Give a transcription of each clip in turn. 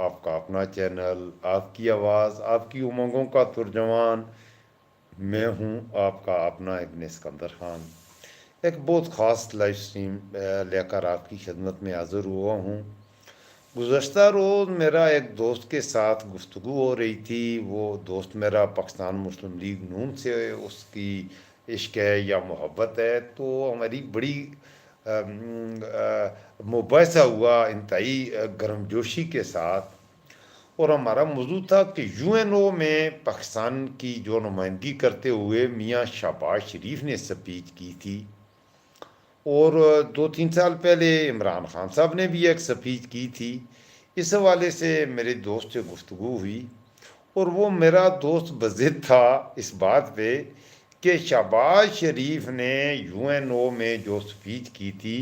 آپ کا اپنا چینل، آپ کی آواز، آپ کی امنگوں کا ترجمان۔ میں ہوں آپ کا اپنا ابن اسکندر خان، ایک بہت خاص لائف سٹریم لے کر آپ کی خدمت میں حاضر ہوا ہوں۔ گزشتہ روز میرا ایک دوست کے ساتھ گفتگو ہو رہی تھی۔ وہ دوست میرا پاکستان مسلم لیگ نون سے اس کی عشق ہے یا محبت ہے، تو ہماری بڑی مباحثہ ہوا انتہائی گرم جوشی کے ساتھ، اور ہمارا موضوع تھا کہ یو این او میں پاکستان کی جو نمائندگی کرتے ہوئے میاں شہباز شریف نے سپیچ کی تھی، اور 2-3 سال پہلے عمران خان صاحب نے بھی ایک سپیچ کی تھی۔ اس حوالے سے میرے دوست سے گفتگو ہوئی، اور وہ میرا دوست بضد تھا اس بات پہ کہ شہباز شریف نے یو این او میں جو سپیچ کی تھی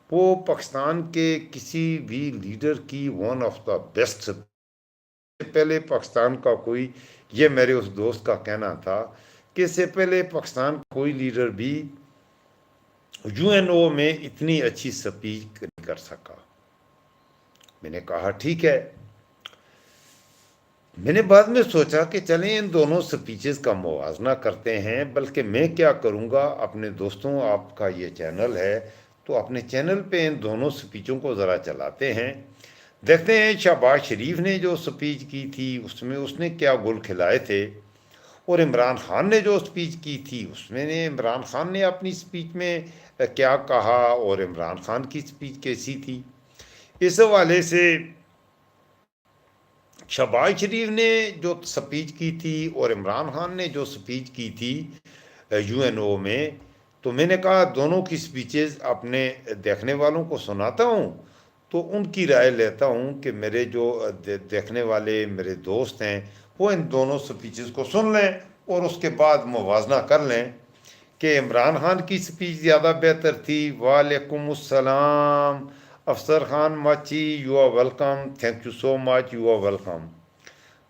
وہ پاکستان کے کسی بھی لیڈر کی ون آف دا بیسٹ سے پہلے پاکستان کا کوئی، یہ میرے اس دوست کا کہنا تھا کہ اس سے پہلے پاکستان کا کوئی لیڈر بھی یو این او میں اتنی اچھی سپیچ نہیں کر سکا۔ میں نے کہا ٹھیک ہے۔ میں نے بعد میں سوچا کہ چلیں ان دونوں سپیچز کا موازنہ کرتے ہیں، بلکہ میں کیا کروں گا، اپنے دوستوں آپ کا یہ چینل ہے تو اپنے چینل پہ ان دونوں سپیچوں کو ذرا چلاتے ہیں، دیکھتے ہیں شہباز شریف نے جو سپیچ کی تھی اس میں اس نے کیا گل کھلائے تھے، اور عمران خان نے جو سپیچ کی تھی اس میں عمران خان نے اپنی سپیچ میں کیا کہا، اور عمران خان کی سپیچ کیسی تھی۔ اس حوالے سے شہباز شریف نے جو سپیچ کی تھی اور عمران خان نے جو سپیچ کی تھی یو این او میں، تو میں نے کہا دونوں کی سپیچز اپنے دیکھنے والوں کو سناتا ہوں، تو ان کی رائے لیتا ہوں کہ میرے جو دیکھنے والے میرے دوست ہیں وہ ان دونوں سپیچز کو سن لیں اور اس کے بعد موازنہ کر لیں کہ عمران خان کی سپیچ زیادہ بہتر تھی۔ وعلیکم السلام Afsar Khan Machi, you are welcome, thank you so much, you are welcome.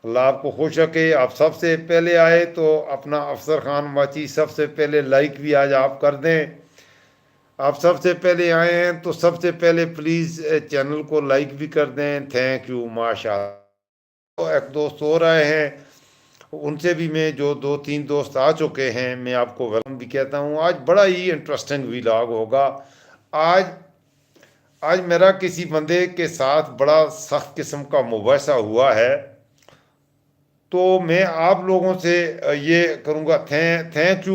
Allah آپ کو خوش رکھے۔ آپ سب سے پہلے آئے تو اپنا افسر خان ماچی سب سے پہلے لائک بھی آج آپ کر دیں۔ آپ سب سے پہلے آئے ہیں تو سب سے پہلے پلیز چینل کو لائک بھی کر دیں۔ تھینک یو، ماشاء اللہ۔ ایک دوست اور آئے ہیں، ان سے بھی میں جو 2-3 دوست آ چکے ہیں میں آپ کو ویلکم بھی کہتا ہوں۔ آج بڑا ہی انٹرسٹنگ ویلاگ ہوگا۔ آج میرا کسی بندے کے ساتھ بڑا سخت قسم کا مباحثہ ہوا ہے، تو میں آپ لوگوں سے یہ کروں گا، تھینک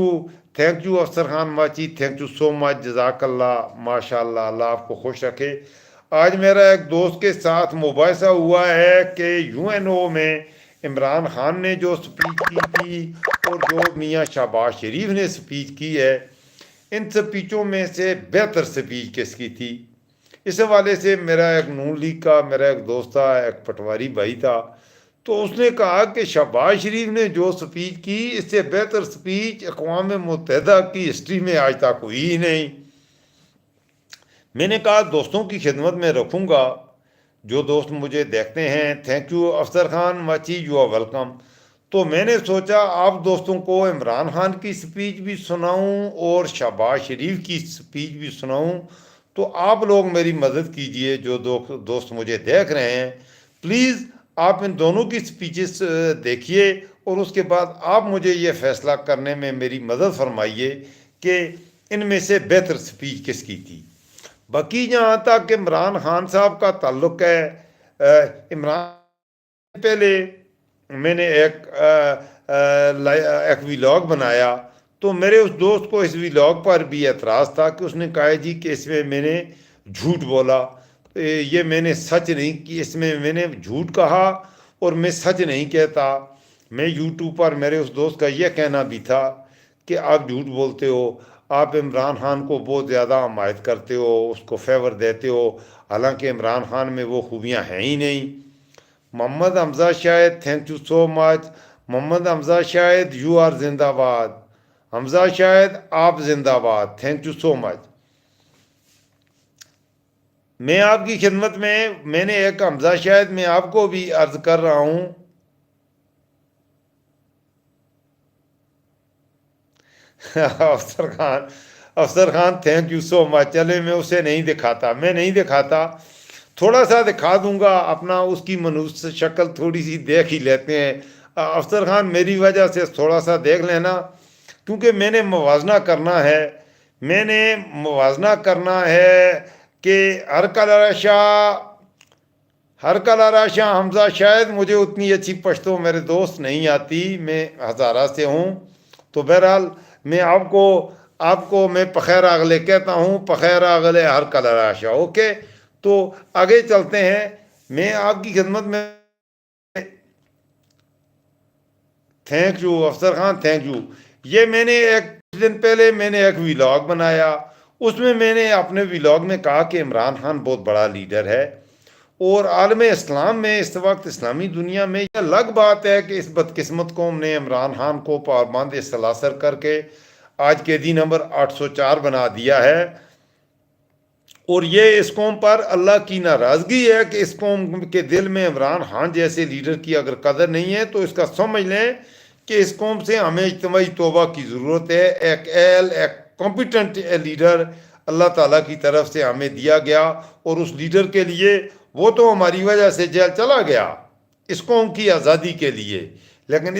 یو افسر خان ماچی، تھینک یو سو مچ، جزاک اللہ، ماشاء اللہ، اللہ آپ کو خوش رکھے۔ آج میرا ایک دوست کے ساتھ مباحثہ ہوا ہے کہ یو این او میں عمران خان نے جو سپیچ کی تھی اور جو میاں شہباز شریف نے سپیچ کی ہے، ان سپیچوں میں سے بہتر سپیچ کس کی تھی۔ اس حوالے سے میرا ایک نون لیگ کا میرا ایک دوست تھا، ایک پٹواری بھائی تھا، تو اس نے کہا کہ شہباز شریف نے جو سپیچ کی اس سے بہتر سپیچ اقوام متحدہ کی ہسٹری میں آج تک ہوئی ہی نہیں۔ میں نے کہا دوستوں کی خدمت میں رکھوں گا، جو دوست مجھے دیکھتے ہیں، تھینک یو افسر Khan Machi, you are welcome. تو میں نے سوچا آپ دوستوں کو عمران خان کی سپیچ بھی سناؤں اور شہباز شریف کی سپیچ بھی سناؤں، تو آپ لوگ میری مدد کیجئے، جو دوست مجھے دیکھ رہے ہیں پلیز آپ ان دونوں کی سپیچز دیکھیے، اور اس کے بعد آپ مجھے یہ فیصلہ کرنے میں میری مدد فرمائیے کہ ان میں سے بہتر سپیچ کس کی تھی۔ باقی جہاں تک عمران خان صاحب کا تعلق ہے، عمران پہلے میں نے ایک ویلاگ بنایا، تو میرے اس دوست کو اس ویلاگ پر بھی اعتراض تھا کہ اس نے کہا جی کہ اس میں نے جھوٹ بولا، یہ میں نے سچ نہیں کی، اس میں نے جھوٹ کہا اور میں سچ نہیں کہتا۔ میں یوٹیوب پر میرے اس دوست کا یہ کہنا بھی تھا کہ آپ جھوٹ بولتے ہو، آپ عمران خان کو بہت زیادہ حمایت کرتے ہو، اس کو فیور دیتے ہو، حالانکہ عمران خان میں وہ خوبیاں ہیں ہی نہیں۔ Muhammad Hamza Shahid, thank you so much. Muhammad Hamza Shahid, you are زندہ باد۔ حمزہ شاہد آپ زندہ باد، تھینک یو سو مچ۔ میں آپ کی خدمت میں نے ایک حمزہ شاہد میں آپ کو بھی عرض کر رہا ہوں، افسر خان تھینک یو سو مچ۔ چلے میں اسے نہیں دکھاتا، تھوڑا سا دکھا دوں گا اپنا، اس کی منحوس شکل تھوڑی سی دیکھ ہی لیتے ہیں۔ افسر خان میری وجہ سے تھوڑا سا دیکھ لینا، کیونکہ میں نے موازنہ کرنا ہے، میں نے موازنہ کرنا ہے کہ ہر کلارا شاہ حمزہ شاید مجھے اتنی اچھی پشتو میرے دوست نہیں آتی، میں ہزارہ سے ہوں، تو بہرحال میں آپ کو میں پخیر آگلے کہتا ہوں، پخیر آگلے ہر کلارا شاہ، اوکے۔ تو آگے چلتے ہیں، میں آپ کی خدمت میں، تھینک یو افسر خان، تھینک یو۔ یہ میں نے کچھ دن پہلے میں نے ایک ویلاگ بنایا، اس میں نے اپنے ویلاگ میں کہا کہ عمران خان بہت بڑا لیڈر ہے، اور عالم اسلام میں اس وقت اسلامی دنیا میں یہ الگ بات ہے کہ اس بدقسمت قوم نے عمران خان کو پابند سلاسر کر کے آج قیدی نمبر 804 بنا دیا ہے، اور یہ اس قوم پر اللہ کی ناراضگی ہے کہ اس قوم کے دل میں عمران خان جیسے لیڈر کی اگر قدر نہیں ہے تو اس کا سمجھ لیں کہ اس قوم سے ہمیں اجتماعی توبہ کی ضرورت ہے۔ ایک کمپیٹنٹ لیڈر اللہ تعالیٰ کی طرف سے ہمیں دیا گیا، اور اس لیڈر کے لیے وہ تو ہماری وجہ سے جیل چلا گیا اس قوم کی آزادی کے لیے، لیکن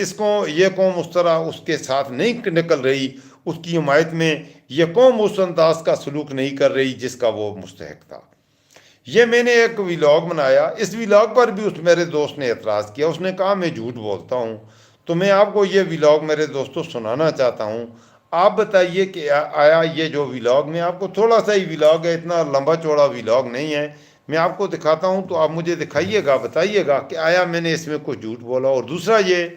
یہ قوم اس طرح اس کے ساتھ نہیں نکل رہی، اس کی حمایت میں یہ قوم اس انداز کا سلوک نہیں کر رہی جس کا وہ مستحق تھا۔ یہ میں نے ایک ویلاگ بنایا، اس ویلاگ پر بھی اس میرے دوست نے اعتراض کیا، اس نے کہا میں جھوٹ بولتا ہوں، تو میں آپ کو یہ ویلاگ میرے دوستوں سنانا چاہتا ہوں۔ آپ بتائیے کہ آیا یہ جو ویلاگ، میں آپ کو تھوڑا سا ہی ویلاگ ہے، اتنا لمبا چوڑا ویلاگ نہیں ہے، میں آپ کو دکھاتا ہوں، تو آپ مجھے دکھائیے گا، بتائیے گا کہ آیا میں نے اس میں کچھ جھوٹ بولا۔ اور دوسرا یہ،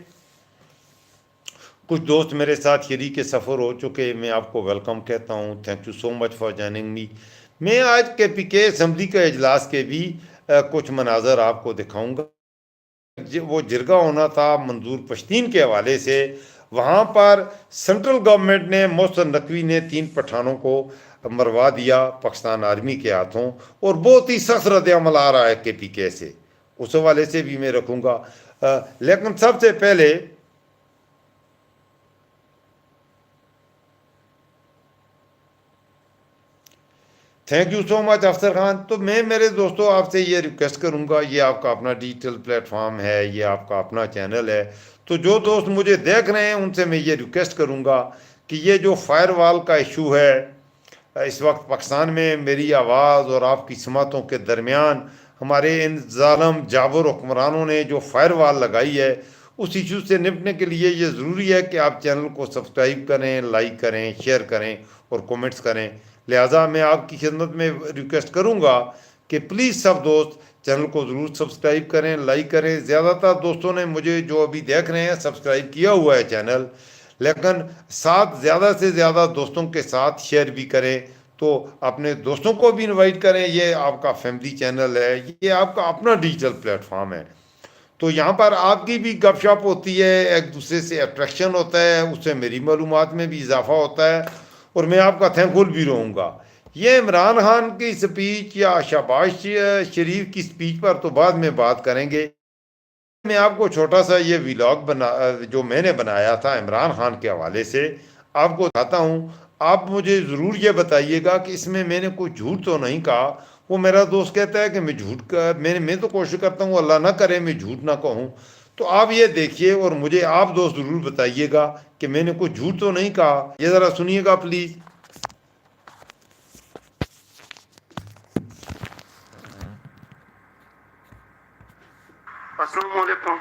کچھ دوست میرے ساتھ شریک سفر ہو چکے، میں آپ کو ویلکم کہتا ہوں، thank you so much for joining me. میں آج کے پی کے اسمبلی کا اجلاس کے بھی کچھ مناظر آپ کو دکھاؤں گا۔ وہ جرگہ ہونا تھا منظور پشتین کے حوالے سے، وہاں پر سینٹرل گورنمنٹ نے، محسن نقوی نے 3 پٹھانوں کو مروا دیا پاکستان آرمی کے ہاتھوں، اور بہت ہی سخت رد عمل آ رہا ہے کے پی کے سے، اس حوالے سے بھی میں رکھوں گا۔ لیکن سب سے پہلے، تھینک یو سو مچ افسر خان۔ تو میں میرے دوستوں آپ سے یہ ریکویسٹ کروں گا، یہ آپ کا اپنا ڈیجیٹل پلیٹ فارم ہے، یہ آپ کا اپنا چینل ہے، تو جو دوست مجھے دیکھ رہے ہیں ان سے میں یہ ریکویسٹ کروں گا کہ یہ جو فائر وال کا ایشو ہے اس وقت پاکستان میں، میری آواز اور آپ کی سماعتوں کے درمیان ہمارے ان ظالم جابر حکمرانوں نے جو فائر وال لگائی ہے، اس ایشو سے نپٹنے کے لیے یہ ضروری ہے کہ آپ چینل کو سبسکرائب کریں، لائک کریں، شیئر کریں اور کومنٹس کریں۔ لہٰذا میں آپ کی خدمت میں ریکویسٹ کروں گا کہ پلیز سب دوست چینل کو ضرور سبسکرائب کریں، لائک کریں۔ زیادہ تر دوستوں نے مجھے جو ابھی دیکھ رہے ہیں سبسکرائب کیا ہوا ہے چینل، لیکن زیادہ سے زیادہ دوستوں کے ساتھ شیئر بھی کریں، تو اپنے دوستوں کو بھی انوائٹ کریں۔ یہ آپ کا فیملی چینل ہے، یہ آپ کا اپنا ڈیجیٹل پلیٹ فارم ہے، تو یہاں پر آپ کی بھی گپ شپ ہوتی ہے، ایک دوسرے سے اٹریکشن ہوتا ہے، اس سے میری معلومات میں بھی اضافہ ہوتا ہے، اور میں آپ کا تھینکفل بھی رہوں گا۔ یہ عمران خان کی سپیچ یا شہباز شریف کی سپیچ پر تو بعد میں بات کریں گے۔ میں آپ کو چھوٹا سا یہ ویلاگ جو میں نے بنایا تھا عمران خان کے حوالے سے آپ کو دکھاتا ہوں۔ آپ مجھے ضرور یہ بتائیے گا کہ اس میں نے کوئی جھوٹ تو نہیں کہا۔ وہ میرا دوست کہتا ہے کہ میں تو کوشش کرتا ہوں اللہ نہ کرے میں جھوٹ نہ کہوں، تو آپ یہ دیکھیے اور مجھے آپ دوست ضرور بتائیے گا کہ میں نے کوئی جھوٹ تو نہیں کہا۔ یہ ذرا سنیے گا پلیز۔ السلام علیکم۔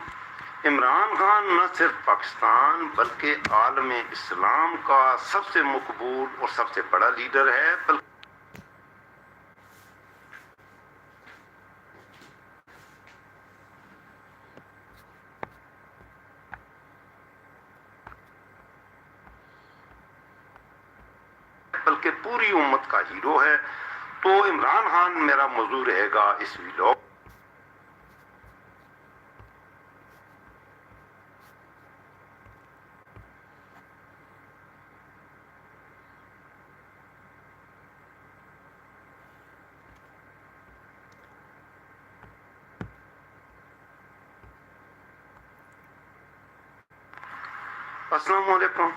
عمران خان نہ صرف پاکستان بلکہ عالم اسلام کا سب سے مقبول اور سب سے بڑا لیڈر ہے، بلکہ پوری امت کا ہیرو ہے۔ تو عمران خان میرا موضوع رہے گا اس ویلاگ۔ السلام علیکم۔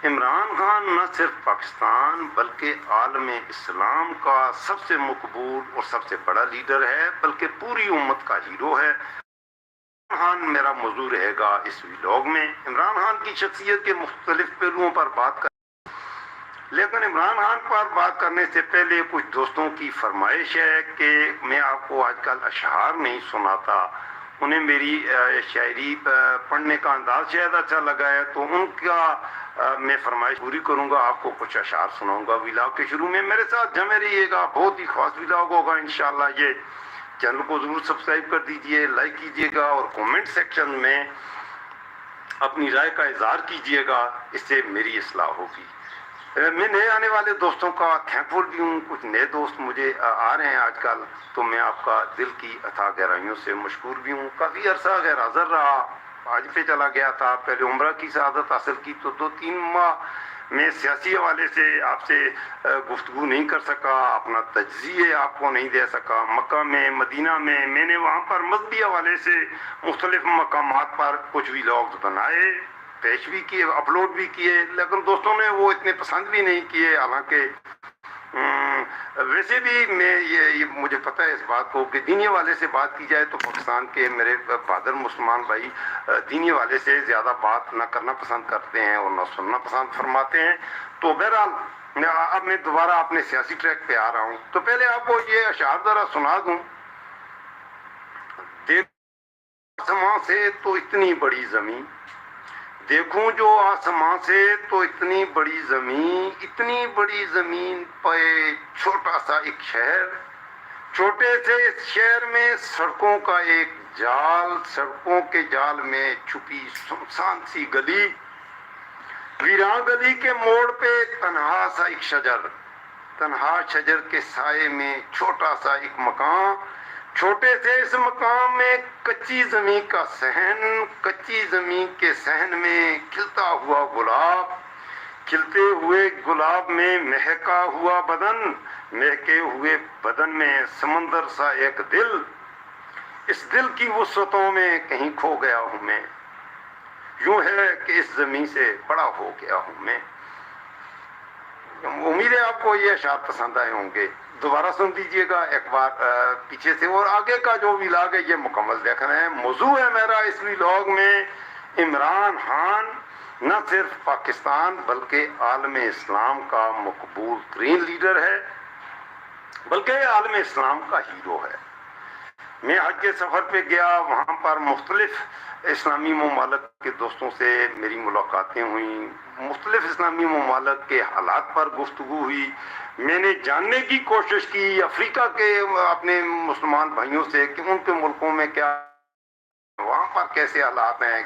عمران خان نہ صرف پاکستان بلکہ عالم اسلام کا سب سے مقبول اور سب سے بڑا لیڈر ہے، بلکہ پوری امت کا ہیرو ہے۔ عمران خان میرا موضوع رہے گا اس ویلاگ میں۔ عمران خان کی شخصیت کے مختلف پہلوؤں پر بات لیکن عمران خان پر بات کرنے سے پہلے کچھ دوستوں کی فرمائش ہے کہ میں آپ کو آج کل اشعار نہیں سناتا، انہیں میری شاعری پڑھنے کا انداز شاید اچھا لگا ہے، تو ان کا میں فرمائش پوری کروں گا، آپ کو کچھ اشعار سناؤں گا ویلاگ کے شروع میں۔ میرے ساتھ جمع رہیے گا، بہت ہی خاص ویلاگ ہوگا انشاءاللہ۔ یہ چینل کو ضرور سبسکرائب کر دیجئے، لائک کیجئے گا اور کومنٹ سیکشن میں اپنی رائے کا اظہار کیجئے گا، اس سے میری اصلاح ہوگی۔ میں نئے آنے والے دوستوں کا تھینکفل بھی ہوں، کچھ نئے دوست مجھے آ رہے ہیں آج کل، تو میں آپ کا دل کی اتھاہ گہرائیوں سے مشکور بھی ہوں۔ کافی عرصہ غیر حاضر رہا، آج پہ چلا گیا تھا، پہلے عمرہ کی سعادت حاصل کی تو 2-3 ماہ میں سیاسی حوالے سے آپ سے گفتگو نہیں کر سکا، اپنا تجزیے آپ کو نہیں دے سکا۔ مکہ میں، مدینہ میں نے وہاں پر مذہبی حوالے سے مختلف مقامات پر کچھ ویلاگز بنائے، پیش بھی کیے، اپلوڈ بھی کیے، لیکن دوستوں نے وہ اتنے پسند بھی نہیں کیے۔ حالانکہ ویسے بھی میں یہ مجھے پتہ ہے اس بات کو کہ دینی حوالے سے بات کی جائے تو پاکستان کے میرے بہادر مسلمان بھائی دینی حوالے سے زیادہ بات نہ کرنا پسند کرتے ہیں اور نہ سننا پسند فرماتے ہیں۔ تو بہرحال اب میں دوبارہ اپنے سیاسی ٹریک پہ آ رہا ہوں، تو پہلے آپ کو یہ اشعار ذرا سنا دوں۔ آسمان سے تو اتنی بڑی زمین، دیکھوں جو آسمان سے تو اتنی بڑی زمین پہ چھوٹا سا ایک شہر، چھوٹے سے اس شہر میں سڑکوں کا ایک جال، سڑکوں کے جال میں چھپی سنسان سی گلی، ویران گلی کے موڑ پہ تنہا سا ایک شجر، تنہا شجر کے سائے میں چھوٹا سا ایک مکان، چھوٹے سے اس مقام میں کچی زمین کا صحن، کچی زمین کے صحن میں کھلتا ہوا گلاب، کھلتے ہوئے گلاب میں مہکا ہوا بدن، مہکے ہوئے بدن میں سمندر سا ایک دل، اس دل کی وسعتوں میں کہیں کھو گیا ہوں میں، یوں ہے کہ اس زمین سے بڑا ہو گیا ہوں میں۔ امید ہے آپ کو یہ اشعار پسند آئے ہوں گے۔ دوبارہ سن دیجئے گا ایک بار پیچھے سے، اور آگے کا جو ویلاگ ہے یہ مکمل دیکھ رہے ہیں۔ موضوع ہے میرا اس ویلاگ میں عمران خان نہ صرف پاکستان بلکہ عالم اسلام کا مقبول ترین لیڈر ہے، بلکہ عالم اسلام کا ہیرو ہے۔ میں حج کے سفر پہ گیا، وہاں پر مختلف اسلامی ممالک کے دوستوں سے میری ملاقاتیں ہوئیں، مختلف اسلامی ممالک کے حالات پر گفتگو ہوئی، میں نے جاننے کی کوشش کی افریقہ کے اپنے مسلمان بھائیوں سے کہ ان کے ملکوں میں کیا، وہاں پر کیسے حالات ہیں،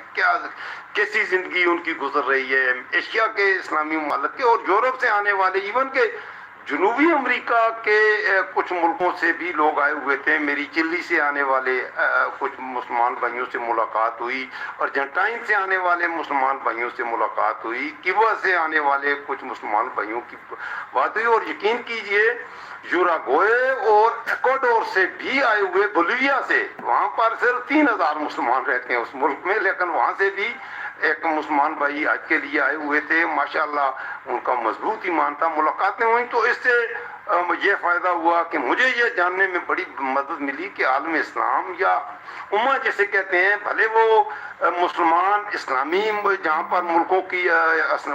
کیسی زندگی ان کی گزر رہی ہے، ایشیا کے اسلامی ممالک کے اور یورپ سے آنے والے، ایون کہ جنوبی امریکہ کے کچھ ملکوں سے بھی لوگ آئے ہوئے تھے۔ میری چلی سے آنے والے کچھ مسلمان بھائیوں سے ملاقات ہوئی، ارجنٹائن سے آنے والے مسلمان بھائیوں سے ملاقات ہوئی، کیوبا سے آنے والے کچھ مسلمان بھائیوں کی بات ہوئی، اور یقین کیجئے یوراگوئے اور ایکواڈور سے بھی آئے ہوئے، بولیویا سے، وہاں پر صرف 3000 مسلمان رہتے ہیں اس ملک میں، لیکن وہاں سے بھی ایک مسلمان بھائی آج کے لیے آئے ہوئے تھے، ماشاءاللہ ان کا مضبوط ایمان تھا۔ ملاقاتیں ہوئیں تو اس سے یہ فائدہ ہوا کہ مجھے یہ جاننے میں بڑی مدد ملی کہ عالم اسلام یا امہ جسے کہتے ہیں، بھلے وہ مسلمان اسلامی جہاں پر ملکوں کی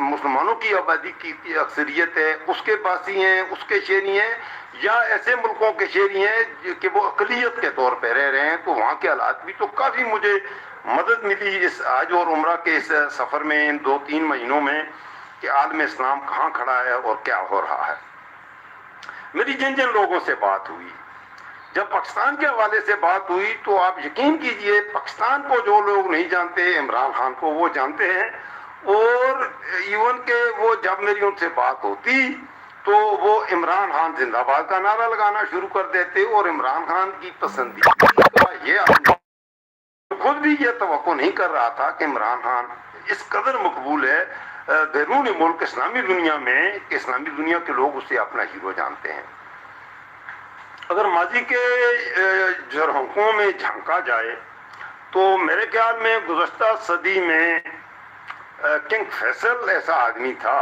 مسلمانوں کی آبادی کی اکثریت ہے اس کے باسی ہیں، اس کے شہری ہیں، یا ایسے ملکوں کے شہری ہیں کہ وہ اقلیت کے طور پہ رہ رہے ہیں، تو وہاں کے حالات بھی تو کافی مجھے مدد ملی اس حج اور عمرہ کے اس سفر میں، ان 2-3 مہینوں میں، کہ عالم اسلام کہاں کھڑا ہے اور کیا ہو رہا ہے۔ میری جن لوگوں سے بات ہوئی، جب پاکستان کے حوالے سے بات ہوئی تو آپ یقین کیجئے پاکستان کو جو لوگ نہیں جانتے عمران خان کو وہ جانتے ہیں، اور ایون کہ وہ جب میری ان سے بات ہوتی تو وہ عمران خان زندہ باد کا نعرہ لگانا شروع کر دیتے، اور عمران خان کی پسندیدگی کا یہ خود بھی یہ توقع نہیں کر رہا تھا کہ عمران خان اس قدر مقبول ہے بیرون ملک اسلامی دنیا میں کہ اسلامی دنیا کے لوگ اسے اپنا ہیرو جانتے ہیں۔ اگر ماضی کے جرحوں میں جھانکا جائے تو میرے خیال میں گزشتہ صدی میں کنگ فیصل ایسا آدمی تھا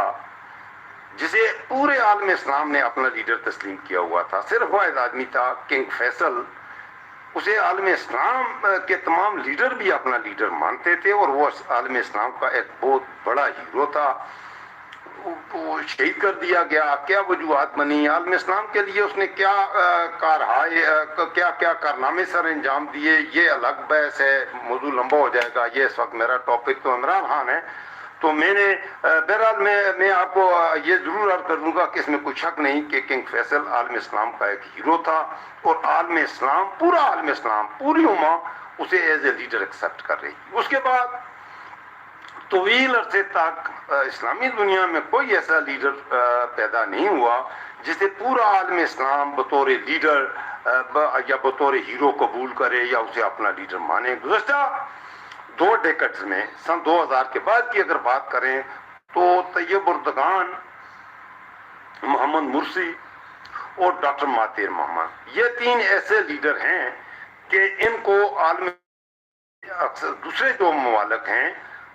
جسے پورے عالم اسلام نے اپنا لیڈر تسلیم کیا ہوا تھا. صرف واحد آدمی تھا کنگ فیصل, اسے عالم اسلام کے تمام لیڈر بھی اپنا لیڈر مانتے تھے, اور وہ عالم اسلام کا ایک بہت بڑا ہیرو تھا. وہ شہید کر دیا گیا. کیا وجوہات بنی, عالم اسلام کے لیے اس نے کیا کیا کارنامے سر انجام دیے, یہ الگ بحث ہے, موضوع لمبا ہو جائے گا. یہ اس وقت میرا ٹاپک تو عمران خان ہے. تو میں نے بہرحال میں آپ کو یہ ضرور عرض کر دوں گا کہ اس میں کوئی شک نہیں کہ کنگ فیصل عالم اسلام کا ایک ہیرو تھا, اور عالم اسلام, پورا عالم اسلام, پوری امہ اسے ایز اے لیڈر ایکسیپٹ کر رہی. اس کے بعد طویل عرصے تک اسلامی دنیا میں کوئی ایسا لیڈر پیدا نہیں ہوا جسے پورا عالم اسلام بطور لیڈر یا بطور ہیرو قبول کرے یا اسے اپنا لیڈر مانے. گزشتہ 2 ڈیکڈز میں, سن 2000 کے بعد کی اگر بات کریں تو طیب اردگان, محمد مرسی اور ڈاکٹر مہاتیر محمد, یہ 3 ایسے لیڈر ہیں کہ ان کو عالم, اکثر دوسرے جو ممالک ہیں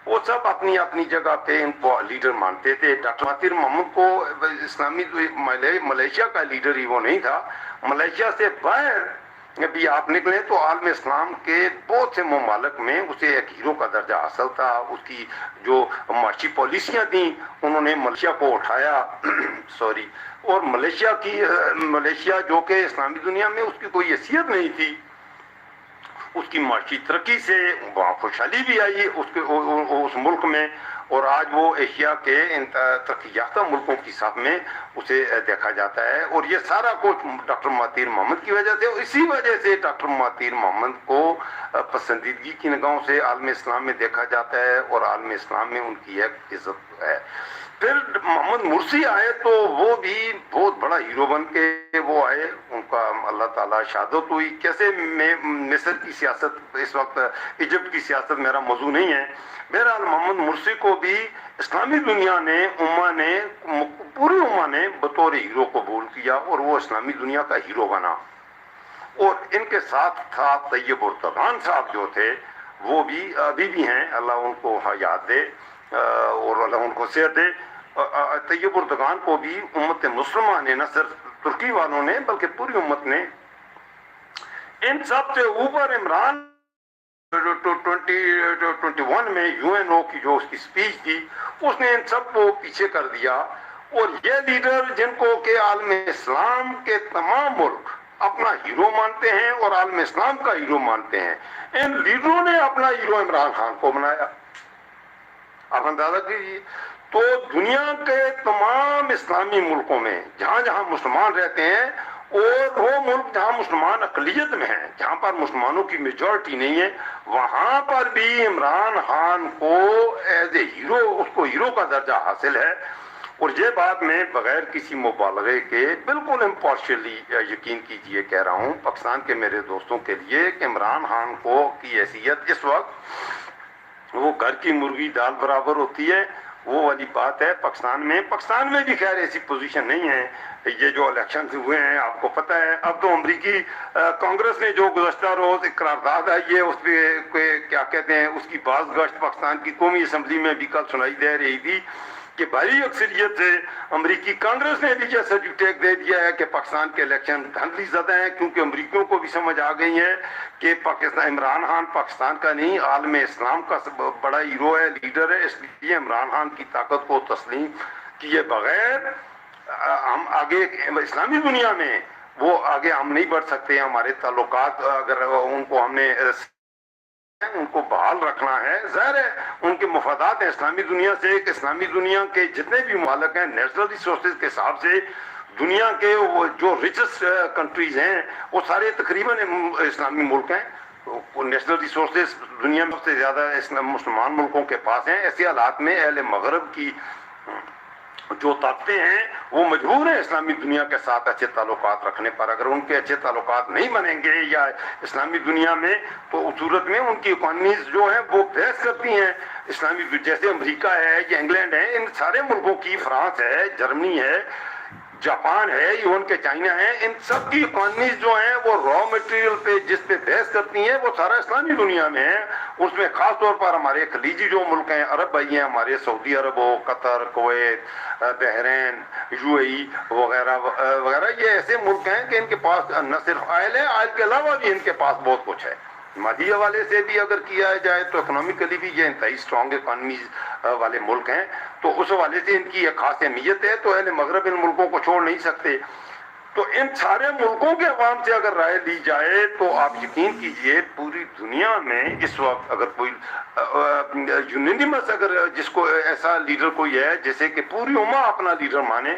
وہ سب اپنی اپنی جگہ پہ ان کو لیڈر مانتے تھے. ڈاکٹر مہاتیر محمد کو اسلامی ملیشیا کا لیڈر ہی وہ نہیں تھا. ملیشیا سے باہر بھی آپ نکلیں تو عالم اسلام کے بہت سے ممالک میں اسے ایک ہیرو کا درجہ حاصل تھا. اس کی جو معاشی پالیسیاں تھیں انہوں نے ملیشیا کو اٹھایا اور ملیشیا جو کہ اسلامی دنیا میں اس کی کوئی حیثیت نہیں تھی, اس کی معاشی ترقی سے وہاں خوشحالی بھی آئی اس ملک میں, اور آج وہ ایشیا کے ترقی یافتہ ملکوں کی صف میں اسے دیکھا جاتا ہے. اور یہ سارا کچھ ڈاکٹر مہاتیر محمد کی وجہ سے, اسی وجہ سے ڈاکٹر مہاتیر محمد کو پسندیدگی کی نگاہوں سے عالم اسلام میں دیکھا جاتا ہے, اور عالم اسلام میں ان کی ایک عزت ہے. پھر محمد مرسی آئے تو وہ بھی بہت بڑا ہیرو بن کے وہ آئے, ان کا اللہ تعالیٰ شہادت ہوئی. کیسے میں مصر کی سیاست, اس وقت ایجپٹ کی سیاست میرا موضوع نہیں ہے. بہرحال محمد مرسی کو بھی اسلامی دنیا نے, پوری امہ نے بطور ہیرو قبول کیا, اور وہ اسلامی دنیا کا ہیرو بنا. اور ان کے ساتھ تھا طیب اردگان صاحب جو تھے, وہ بھی ابھی بھی ہیں, اللہ ان کو حیات دے اور اللہ ان کو صحت دے. طیب اردگان کو بھی امت مسلمہ نے, نہ صرف ترکی والوں نے بلکہ پوری امت نے, ان سب سے اوپر عمران 2021 میں UN کی جو اس کی سپیچ تھی, اس نے ان سب کو پیچھے کر دیا. اور یہ لیڈر جن کو کہ عالم اسلام کے تمام ملک اپنا ہیرو مانتے ہیں اور عالم اسلام کا ہیرو مانتے ہیں, ان لیڈروں نے اپنا ہیرو عمران خان کو بنایا. آپ اندازہ کیجیے. تو دنیا کے تمام اسلامی ملکوں میں جہاں جہاں مسلمان رہتے ہیں, اور وہ ملک جہاں مسلمان اقلیت میں ہیں, جہاں پر مسلمانوں کی میجورٹی نہیں ہے, وہاں پر بھی عمران خان کو ایز اے ہیرو, اس کو ہیرو کا درجہ حاصل ہے. اور یہ بات میں بغیر کسی مبالغے کے بالکل امپارشلی یقین کیجئے کہہ رہا ہوں پاکستان کے میرے دوستوں کے لیے کہ عمران خان کو کی حیثیت اس وقت وہ گھر کی مرغی دال برابر ہوتی ہے, وہ والی بات ہے. پاکستان میں بھی خیر ایسی پوزیشن نہیں ہے. یہ جو الیکشن ہوئے ہیں آپ کو پتہ ہے, اب تو امریکی کانگریس نے جو گزشتہ روز ایک قرارداد ہے, یہ اس پہ کیا کہتے ہیں, اس کی باز گشت پاکستان کی قومی اسمبلی میں بھی کل سنائی دے رہی تھی کہ بھاری اکثریت سے امریکی کانگریس نے بھی یہ سرٹیفکیٹ دے دیا ہے کہ پاکستان کے الیکشن دھاندلی زدہ ہیں, کیونکہ امریکیوں کو بھی سمجھ آ گئی ہے کہ عمران خان پاکستان کا نہیں عالم اسلام کا بڑا ہیرو ہے, لیڈر ہے. اس لیے عمران خان کی طاقت کو تسلیم کیے بغیر ہم آگے اسلامی دنیا میں وہ آگے ہم نہیں بڑھ سکتے. ہمارے تعلقات اگر ان کو ہم نے ان کو بحال رکھنا ہے, ظاہر ہے ان کے مفادات ہیں اسلامی دنیا سے, کہ اسلامی دنیا کے جتنے بھی ممالک ہیں نیچرل ریسورسز کے حساب سے دنیا کے وہ جو ریچسٹ کنٹریز ہیں وہ سارے تقریباً اسلامی ملک ہیں. نیشنل ریسورسز دنیا میں سب سے زیادہ مسلمان ملکوں کے پاس ہیں. ایسے حالات میں اہل مغرب کی جو طاقتیں ہیں وہ مجبور ہیں اسلامی دنیا کے ساتھ اچھے تعلقات رکھنے پر. اگر ان کے اچھے تعلقات نہیں بنیں گے یا اسلامی دنیا میں, تو اس صورت میں ان کی اکانومیز جو ہیں وہ بحث کرتی ہیں اسلامی, جیسے امریکہ ہے یا انگلینڈ ہے, ان سارے ملکوں کی, فرانس ہے, جرمنی ہے, جاپان ہے, ایون کہ چائنا ہے, ان سب کی اکانومیز جو ہیں وہ را مٹیریل پہ جس پہ بحث کرتی ہیں وہ سارا اسلامی دنیا میں ہے. اس میں خاص طور پر ہمارے خلیجی جو ملک ہیں، عرب بھائی ہیں ہمارے، سعودی عرب ہو، قطر، کویت، بحرین، یو اے ای وغیرہ وغیرہ، یہ ایسے ملک ہیں کہ ان کے پاس نہ صرف آئل ہے، آئل کے علاوہ بھی ان کے پاس بہت کچھ ہے۔ مادی حوالے سے بھی اگر کیا جائے تو اکنامیکلی بھی یہ انتہائی اسٹرانگ اکانمیز والے ملک ہیں، تو اس حوالے سے ان کی ایک خاص اہمیت ہے، تو اہل مغرب ان ملکوں کو چھوڑ نہیں سکتے۔ تو ان سارے ملکوں کے عوام سے اگر رائے لی جائے تو آپ یقین کیجئے پوری دنیا میں اس وقت اگر کوئی یونینیمس، اگر جس کو ایسا لیڈر کوئی ہے جیسے کہ پوری امہ اپنا لیڈر مانے،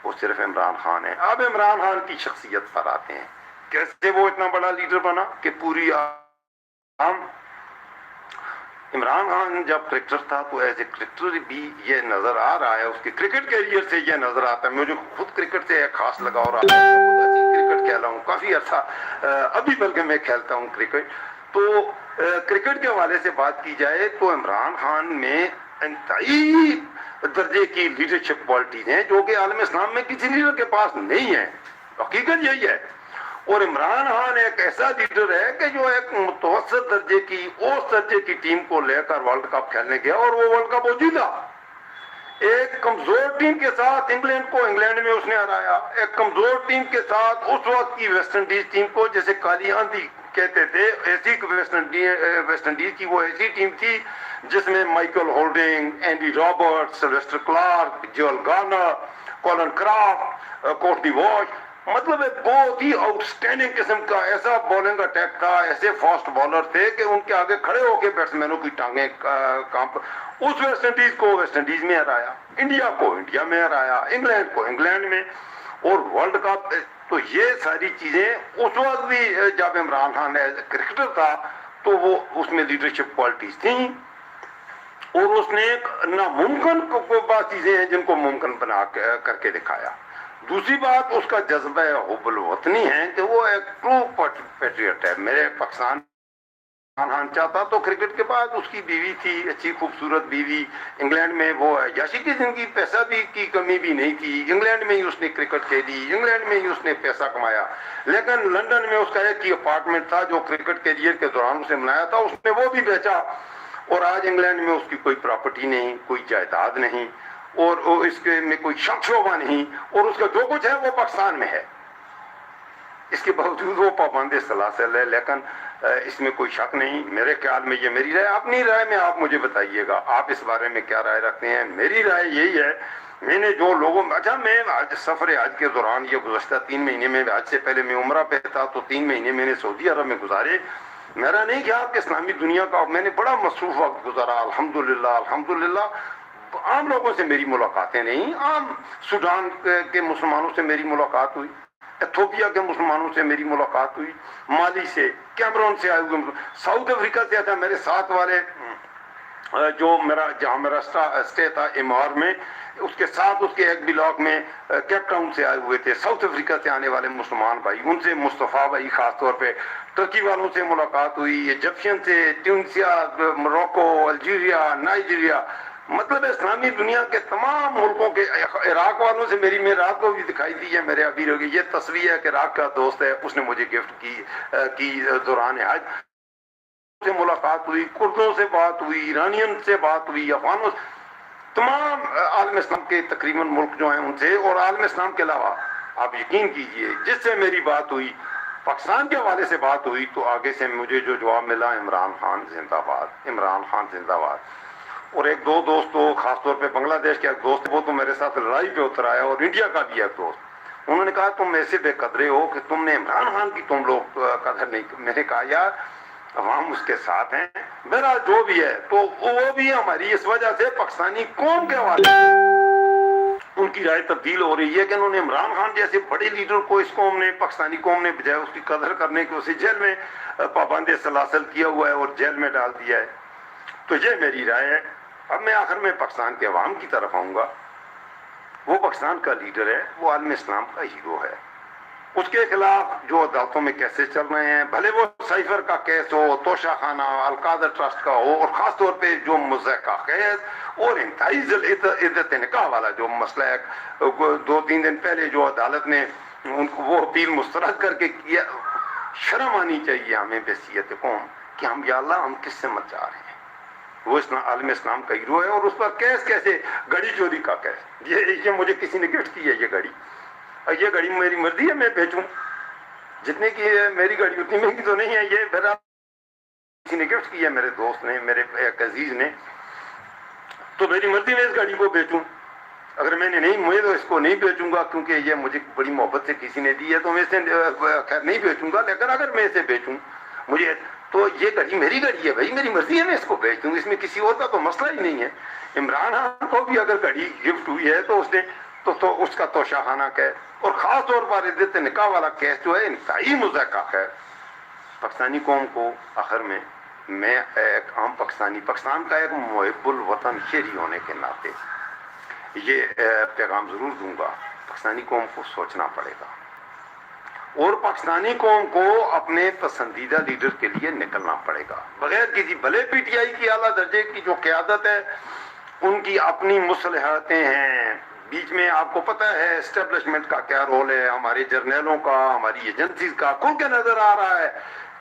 وہ صرف عمران خان ہے۔ اب عمران خان کی شخصیت پر آتے ہیں، کیسے وہ اتنا بڑا لیڈر بنا کہ پوری عام، عمران خان جب کرکٹر تھا تو ایز اے کرکٹر بھی یہ نظر آ رہا ہے، اس کے کرکٹ کیریئر سے یہ نظر آتا ہے، مجھے خود کرکٹ سے ایک خاص لگاؤ رہا ہے، میں خود اچھی کرکٹ کھیلا ہوں کافی عرصہ، ابھی بلکہ میں کھیلتا ہوں کرکٹ۔ تو کرکٹ کے حوالے سے بات کی جائے تو عمران خان میں انتہائی درجے کی لیڈرشپ کوالٹیز ہیں جو کہ عالم اسلام میں کسی لیڈر کے پاس نہیں ہے، حقیقت یہی ہے۔ اور عمران خان ایک ایسا لیڈر ہے کہ جو ایک متوسط درجے کی، اوسط درجے کی ٹیم کو لے کر ورلڈ کپ کھیلنے گیا اور وہ ورلڈ کپ وہ جیتا۔ ایک کمزور ٹیم کے ساتھ انگلینڈ کو انگلینڈ میں اس نے ہرایا، ایک کمزور ٹیم کے ساتھ اس وقت کی ویسٹ انڈیز ٹیم کو، جیسے کالی آندھی کہتے تھے، ایسی ویسٹ انڈیز کی وہ ایسی ٹیم تھی جس میں Michael Holding, Andy Robert, Sylvester Clarke, Joel Garner, Colin Croft, Courtney Walsh, مطلب ایک بہت ہی آؤٹ اسٹینڈنگ قسم کا ایسا بولنگ اٹیک تھا، ایسے فاسٹ بالر تھے کہ ان کے آگے کھڑے ہو کے بیٹسمینوں کی ٹانگیں کانپ۔ اس ویسٹ انڈیز کو ویسٹ انڈیز میں ہرایا، انڈیا کو انڈیا میں ہرایا، انگلینڈ کو انگلینڈ میں، اور ورلڈ کپ۔ تو یہ ساری چیزیں اس وقت بھی جب عمران خان کرکٹر تھا تو وہ اس میں لیڈرشپ کوالٹیز تھیں، اور اس نے ایک ناممکن بات چیزیں ہیں جن کو ممکن بنا کر کے دکھایا۔ دوسری بات اس کا جذبہ حب الوطنی ہے کہ وہ ایک ٹرو پیٹریٹ ہے۔ میرے پاکستان خان چاہتا تو کرکٹ کے بعد اس کی بیوی تھی، اچھی خوبصورت بیوی، انگلینڈ میں وہ عیاشی کی زندگی، پیسہ بھی کی کمی بھی نہیں تھی، انگلینڈ میں ہی اس نے کرکٹ کھیلی، انگلینڈ میں ہی اس نے پیسہ کمایا، لیکن لندن میں اس کا ایک ہی اپارٹمنٹ تھا جو کرکٹ کیریئر کے دوران اسے بنایا تھا، اس نے وہ بھی بیچا، اور آج انگلینڈ میں اس کی کوئی پراپرٹی نہیں، کوئی جائیداد نہیں، اور اس کے میں کوئی شک شبہ نہیں، اور اس کا جو کچھ ہے وہ پاکستان میں ہے۔ اس کے باوجود وہ پابند سلاسل ہے، لیکن اس میں کوئی شک نہیں۔ میرے خیال میں یہ میری رائے، اپنی رائے میں آپ مجھے بتائیے گا آپ اس بارے میں کیا رائے رکھتے ہیں۔ میری رائے یہی ہے، میں نے جو لوگوں، اچھا میں آج سفر حج کے دوران یہ گزشتہ 3 مہینے میں، حج سے پہلے میں عمرہ پہ تھا تو 3 مہینے میں نے سعودی عرب میں گزارے۔ میرا نہیں خیال کہ اسلامی دنیا کا، میں نے بڑا مصروف وقت گزارا، الحمدللہ الحمدللہ۔ عام لوگوں سے میری ملاقاتیں نہیں، عام سوڈان کے مسلمانوں سے میری ملاقات ہوئی، ایتھوپیا کے مسلمانوں سے میری ملاقات ہوئی، مالی سے، کیمرون سے آئے ہوئے، ساؤتھ افریقہ سے تھا، میرے ساتھ والے جو جہاں میرا اسٹے تھا امار میں، اس کے ساتھ اس کے ایک بلاک میں کیپ ٹاؤن سے آئے ہوئے تھے، ساؤتھ افریقہ سے آنے والے مسلمان بھائی، ان سے مصطفیٰ بھائی خاص طور پہ، ترکی والوں سے ملاقات ہوئی، ایجپشین سے، ٹیونسیا، موروکو، الجیریا، نائجیریا، مطلب اسلامی دنیا کے تمام ملکوں کے، عراق والوں سے میں رات کو بھی دکھائی دی ہے، میرے ابھی یہ تصویر ہے کہ عراق کا دوست ہے، اس نے مجھے گفٹ کی دوران حج سے ملاقات ہوئی، کردوں سے بات ہوئی، ایرانین سے بات ہوئی، افغانوں، تمام عالم اسلام کے تقریباً ملک جو ہیں ان سے، اور عالم اسلام کے علاوہ آپ یقین کیجئے جس سے میری بات ہوئی، پاکستان کے حوالے سے بات ہوئی، تو آگے سے مجھے جو جواب ملا، عمران خان زندہ باد، عمران خان زندہ باد۔ اور ایک دو دوست تو خاص طور پہ بنگلہ دیش کے ایک دوست، وہ تو میرے ساتھ لڑائی پہ اتر آیا، اور انڈیا کا بھی ایک دوست، انہوں نے کہا تم ایسے بے قدرے ہو کہ تم نے عمران خان کی تم لوگ قدر نہیں۔ میں نے کہا یار عوام اس کے ساتھ ہیں، میرا جو بھی ہے، تو وہ بھی ہماری اس وجہ سے پاکستانی قوم کے حوالے سے ان کی رائے تبدیل ہو رہی ہے کہ انہوں نے عمران خان جیسے بڑے لیڈر کو اس قوم نے، پاکستانی قوم نے، بجائے اس کی قدر کرنے کے اسے جیل میں پابند سلاسل کیا ہوا ہے اور جیل میں ڈال دیا ہے۔ تو یہ میری رائے ہے۔ اب میں آخر میں پاکستان کے عوام کی طرف آؤں گا۔ وہ پاکستان کا لیڈر ہے، وہ عالم اسلام کا ہیرو ہے، اس کے خلاف جو عدالتوں میں کیسز چل رہے ہیں، بھلے وہ سائفر کا کیس ہو، توشہ خانہ، القادر ٹرسٹ کا ہو، اور خاص طور پہ جو مضحکہ خیز اور انتہائی عزت نکاح والا جو مسئلہ ہے، 2-3 دن پہلے جو عدالت نے ان کو وہ اپیل مسترد کر کے کیا، شرم آنی چاہیے ہمیں بحیثیت قوم کہ ہم یا اللہ ہم کس سے مت جا رہے ہیں. وہ عالم اسلام کا ہیرو ہے, اور اس پر کیس کیسے گھڑی چوری کا کیس. یہ مجھے کسی نے گفٹ کی ہے یہ گھڑی, اور یہ گھڑی میری مرضی ہے میں بیچوں, جتنے کی ہے میری گھڑی اتنی مہنگی تو نہیں ہے. یہ میرا کسی نے گفٹ کی ہے, میرے دوست نے, میرے ایک عزیز نے, تو میری مرضی میں اس گھڑی کو بیچوں. اگر میں نے نہیں مجھے تو اس کو نہیں بیچوں گا, کیونکہ یہ مجھے بڑی محبت سے کسی نے دی ہے, تو میں اسے خیر نہیں بیچوں گا. لیکن اگر میں اسے بیچوں مجھے تو یہ گھڑی میری گھڑی ہے بھائی, میری مرضی ہے میں اس کو بیچ دوں, اس میں کسی اور کا تو مسئلہ ہی نہیں ہے. عمران خان کو بھی اگر گھڑی گفٹ ہوئی ہے تو اس نے تو اس کا توشاخانہ کیس, اور خاص طور پر عزت نکاح والا کیس جو ہے انتہائی مضحکہ ہے. پاکستانی قوم کو آخر میں ایک عام پاکستان کا ایک محب الوطن شہری ہونے کے ناطے یہ پیغام ضرور دوں گا, پاکستانی قوم کو سوچنا پڑے گا, اور پاکستانی قوم کو اپنے پسندیدہ لیڈر کے لیے نکلنا پڑے گا. بغیر کسی بھلے پی ٹی آئی کی اعلیٰ درجے کی جو قیادت ہے, ان کی اپنی مصلحتیں ہیں. بیچ میں آپ کو پتہ ہے اسٹیبلشمنٹ کا کیا رول ہے, ہمارے جرنیلوں کا, ہماری ایجنسیز کا. کھل کے نظر آ رہا ہے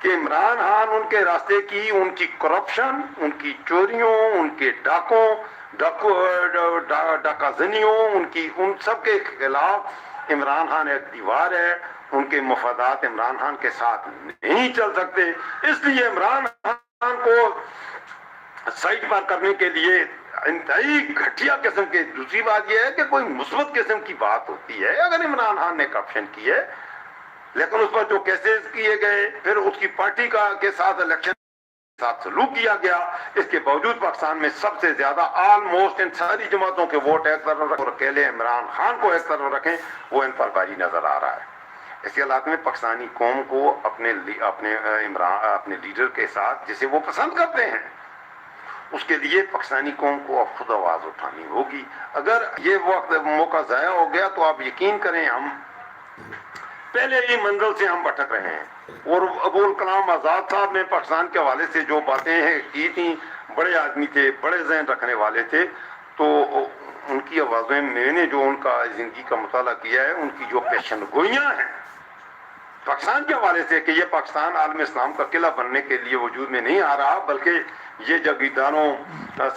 کہ عمران خان ان کے راستے کی, ان کی کرپشن, ان کی چوریوں, ان کے ڈاکہ زنیوں, ان سب کے خلاف عمران خان ایک دیوار ہے. ان کے مفادات عمران خان کے ساتھ نہیں چل سکتے. اس لیے عمران خان کو سائٹ پر کرنے کے لیے انتہائی گھٹیا قسم کے. دوسری بات یہ ہے کہ کوئی مثبت قسم کی بات ہوتی ہے اگر عمران خان نے کرپشن کی ہے, لیکن اس پر جو کیسز کیے گئے, پھر اس کی پارٹی کے ساتھ الیکشن ساتھ سلوک کیا گیا, اس کے باوجود پاکستان میں سب سے زیادہ آلموسٹ ان ساری جماعتوں کے ووٹ ایک طرف رکھیں اور اکیلے عمران خان کو ایک طرف رکھیں, وہ ان پر باری نظر آ رہا ہے. اس حالات میں پاکستانی قوم کو اپنے لیڈر کے ساتھ جسے وہ پسند کرتے ہیں, اس کے لیے پاکستانی قوم کو اب خود آواز اٹھانی ہوگی. اگر یہ وقت موقع ضائع ہو گیا تو آپ یقین کریں ہم پہلے ہی منزل سے ہم بھٹک رہے ہیں. اور ابوالکلام آزاد صاحب نے پاکستان کے حوالے سے جو باتیں کی تھیں, بڑے آدمی تھے, بڑے ذہن رکھنے والے تھے, تو ان کی آوازیں میں نے جو ان کا زندگی کا مطالعہ کیا ہے, ان کی جو پیشن گوئیاں ہیں پاکستان کے حوالے سے کہ یہ پاکستان عالم اسلام کا قلعہ بننے کے لیے وجود میں نہیں آ رہا, بلکہ یہ جاگیرداروں,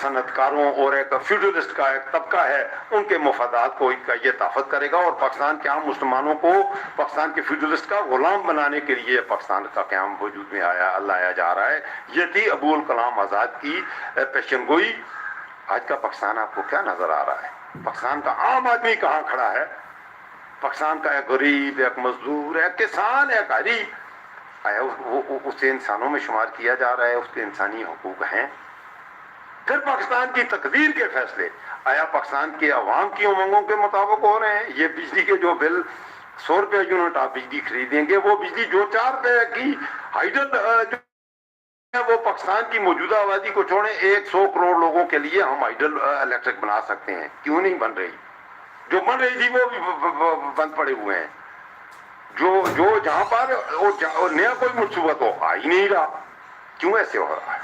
صنعت کاروں اور ایک فیوڈلسٹ کا ایک طبقہ ہے, ان کے مفادات کو یہ طاقت کرے گا. اور پاکستان کے عام مسلمانوں کو پاکستان کے فیوڈلسٹ کا غلام بنانے کے لیے پاکستان کا قیام وجود میں لایا جا رہا ہے. یہ تھی ابوالکلام آزاد کی پیشن گوئی. آج کا پاکستان آپ کو کیا نظر آ رہا ہے؟ پاکستان کا عام آدمی کہاں کھڑا ہے؟ پاکستان کا ایک غریب, ایک مزدور, ایک کسان, ایک غریب, آیا اسے انسانوں میں شمار کیا جا رہا ہے؟ اس کے انسانی حقوق ہیں؟ پھر پاکستان کی تقدیر کے فیصلے آیا پاکستان کے عوام کی امنگوں کے مطابق ہو رہے ہیں؟ یہ بجلی کے جو بل 100 روپے یونٹ آپ بجلی خریدیں گے, وہ بجلی جو 4 روپے کی ہائیڈل وہ پاکستان کی موجودہ آبادی کو چھوڑیں 100 کروڑ لوگوں کے لیے ہم ہائیڈل الیکٹرک بنا سکتے ہیں. کیوں نہیں بن رہی؟ جو بن رہی تھی وہ بھی بند پڑے ہوئے ہیں. جو جہاں پر نیا کوئی منصوبہ تو آ ہی نہیں رہا. کیوں ایسے ہو رہا ہے؟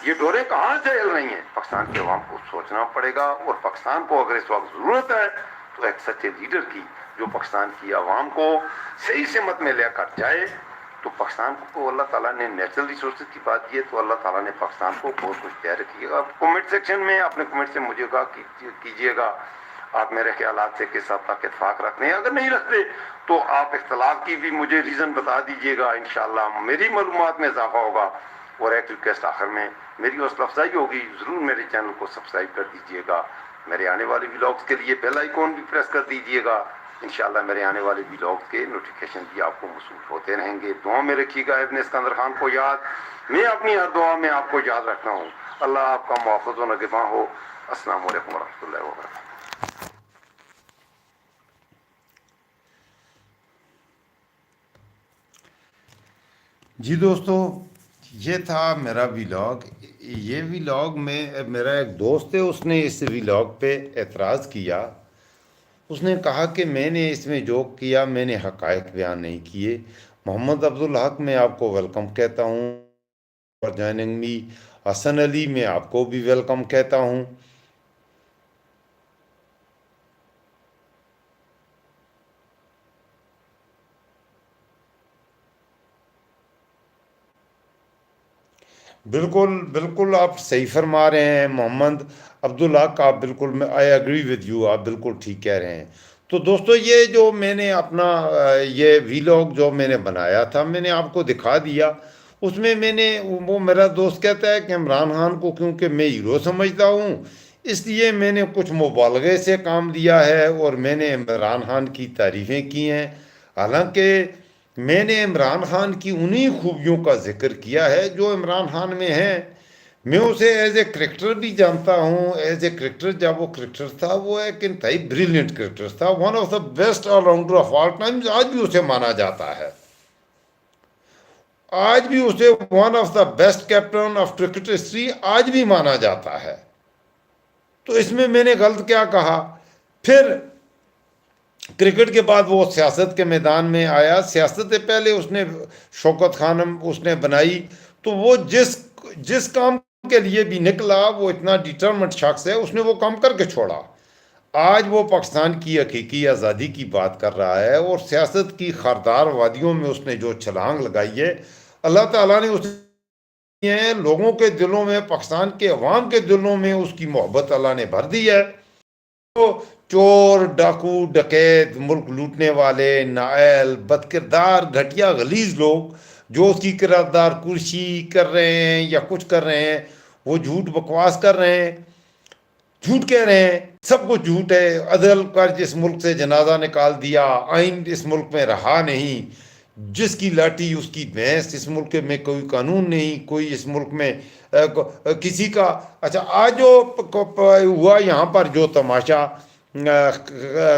یہ ڈوریں کہاں سے ہل رہی ہیں؟ پاکستان کے عوام کو سوچنا پڑے گا. اور پاکستان کو اگر اس وقت ضرورت ہے تو ایک سچے لیڈر کی, جو پاکستان کی عوام کو صحیح سمت میں لے کر جائے. تو پاکستان کو اللہ تعالیٰ نے نیچرل ریسورسز کی بات کی ہے, تو اللہ تعالیٰ نے پاکستان کو بہت کچھ دے رکھیے گا. کمنٹ سیکشن میں اپنے کمنٹ سے مجھے کیجیے گا آپ میرے خیالات سے کس حد تک اتفاق رکھتے ہیں. اگر نہیں رکھتے تو آپ اختلاف کی بھی مجھے ریزن بتا دیجیے گا, انشاءاللہ میری معلومات میں اضافہ ہوگا. اور ایک ریکویسٹ آخر میں میری حوصلہ افزائی ہوگی, ضرور میرے چینل کو سبسکرائب کر دیجیے گا. میرے آنے والے ولاگز کے لیے بیل آئیکن بھی پریس کر دیجیے گا. انشاءاللہ میرے آنے والے ولاگز کے نوٹیفیکیشن بھی آپ کو موصول ہوتے رہیں گے. دعا میں رکھیے گا ابن اسکندر خان کو یاد. میں اپنی ہر دعا میں آپ کو یاد رکھتا ہوں. اللہ آپ کا محافظ و نگہباں ہو. السلام علیکم ورحمۃ اللہ وبرکاتہ. جی دوستو, یہ تھا میرا ویلاگ. یہ ویلاگ میں میرا ایک دوست ہے, اس نے اس ویلاگ پہ اعتراض کیا. اس نے کہا کہ میں نے اس میں جو کیا میں نے حقائق بیان نہیں کیے. محمد عبدالحق میں آپ کو ویلکم کہتا ہوں, اور جوائننگ می حسن علی میں آپ کو بھی ویلکم کہتا ہوں. بالکل بالکل آپ صحیح فرما رہے ہیں محمد عبداللہ کا، آپ بالکل، میں آئی ایگری ود یو، آپ بالکل ٹھیک کہہ رہے ہیں۔ تو دوستو یہ جو میں نے اپنا یہ ویلاگ جو میں نے بنایا تھا، میں نے آپ کو دکھا دیا۔ اس میں نے، وہ میرا دوست کہتا ہے کہ عمران خان کو کیونکہ میں ہیرو سمجھتا ہوں، اس لیے میں نے کچھ مبالغے سے کام لیا ہے اور میں نے عمران خان کی تعریفیں کی ہیں، حالانکہ میں نے عمران خان کی انہی خوبیوں کا ذکر کیا ہے جو عمران خان میں ہیں۔ میں اسے ایز اے کرکٹر بھی جانتا ہوں، ایز اے کرکٹر جب وہ کرکٹر تھا، وہ ایک انتہائی بریلینٹ کرکٹر تھا، one of the best all rounder of all Times, آج بھی اسے مانا جاتا ہے، آج بھی اسے one of the best captain of cricket history آج بھی مانا جاتا ہے۔ تو اس میں نے غلط کیا کہا؟ پھر کرکٹ کے بعد وہ سیاست کے میدان میں آیا، سیاست سے پہلے اس نے شوکت خانم اس نے بنائی، تو وہ جس کام کے لیے بھی نکلا، وہ اتنا ڈیٹرمنٹ شخص ہے، اس نے وہ کام کر کے چھوڑا۔ آج وہ پاکستان کی حقیقی آزادی کی بات کر رہا ہے، اور سیاست کی خاردار وادیوں میں اس نے جو چھلانگ لگائی ہے، اللہ تعالیٰ نے اس ہیں لوگوں کے دلوں میں، پاکستان کے عوام کے دلوں میں اس کی محبت اللہ نے بھر دی ہے۔ تو چور، ڈاکو، ڈکیت، ملک لوٹنے والے، نائل، بد کردار، گھٹیا غلیظ لوگ جو اس کی کردار کرشی کر رہے ہیں یا کچھ کر رہے ہیں، وہ جھوٹ بکواس کر رہے ہیں، جھوٹ کہہ رہے ہیں، سب کچھ جھوٹ ہے۔ عدل کا جس ملک سے جنازہ نکال دیا، آئین اس ملک میں رہا نہیں، جس کی لاٹھی اس کی بھینس، اس ملک میں کوئی قانون نہیں، کوئی اس ملک میں کسی کا۔ اچھا آج جو ہوا یہاں پر جو تماشا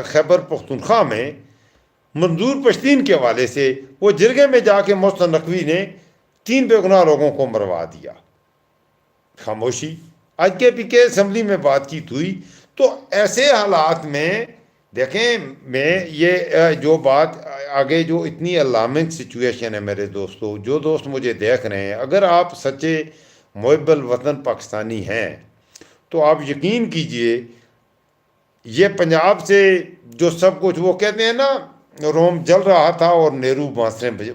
خیبر پختونخوا میں منظور پشتین کے حوالے سے، وہ جرگے میں جا کے محسن نقوی نے 3 بے گناہ لوگوں کو مروا دیا، خاموشی۔ آج کے پی کے اسمبلی میں بات چیت ہوئی۔ تو ایسے حالات میں دیکھیں، میں یہ جو بات آگے، جو اتنی الارمنگ سچویشن ہے میرے دوستو، جو دوست مجھے دیکھ رہے ہیں، اگر آپ سچے محب الوطن پاکستانی ہیں تو آپ یقین کیجئے، یہ پنجاب سے جو سب کچھ، وہ کہتے ہیں نا، روم جل رہا تھا اور نیرو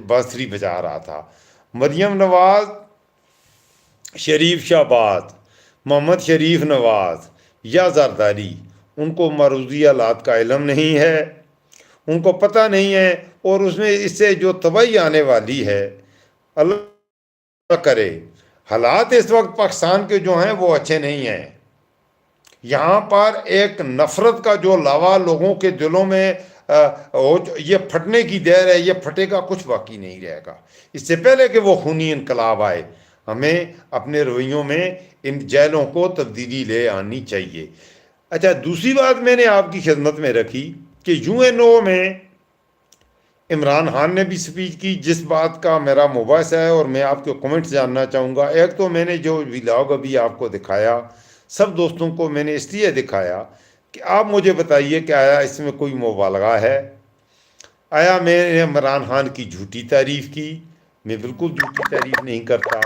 بانسری بجا رہا تھا۔ مریم نواز، شریف شہباز، محمد شریف نواز یا زرداری، ان کو معروضی حالات کا علم نہیں ہے، ان کو پتہ نہیں ہے، اور اس سے جو تباہی آنے والی ہے، اللہ کرے۔ حالات اس وقت پاکستان کے جو ہیں وہ اچھے نہیں ہیں۔ یہاں پر ایک نفرت کا جو لاوا لوگوں کے دلوں میں یہ پھٹنے کی دیر ہے، یہ پھٹے گا، کچھ باقی نہیں رہے گا۔ اس سے پہلے کہ وہ خونی انقلاب آئے، ہمیں اپنے رویوں میں ان جیلوں کو تبدیلی لے آنی چاہیے۔ اچھا دوسری بات میں نے آپ کی خدمت میں رکھی کہ یو این او میں عمران خان نے بھی سپیچ کی، جس بات کا میرا مباحثہ ہے، اور میں آپ کے کمنٹس جاننا چاہوں گا۔ ایک تو میں نے جو ویلاگ ابھی آپ کو دکھایا، سب دوستوں کو میں نے اس لیے دکھایا کہ آپ مجھے بتائیے کہ آیا اس میں کوئی مبالغہ ہے؟ آیا میں نے عمران خان کی جھوٹی تعریف کی؟ میں بالکل جھوٹی تعریف نہیں کرتا۔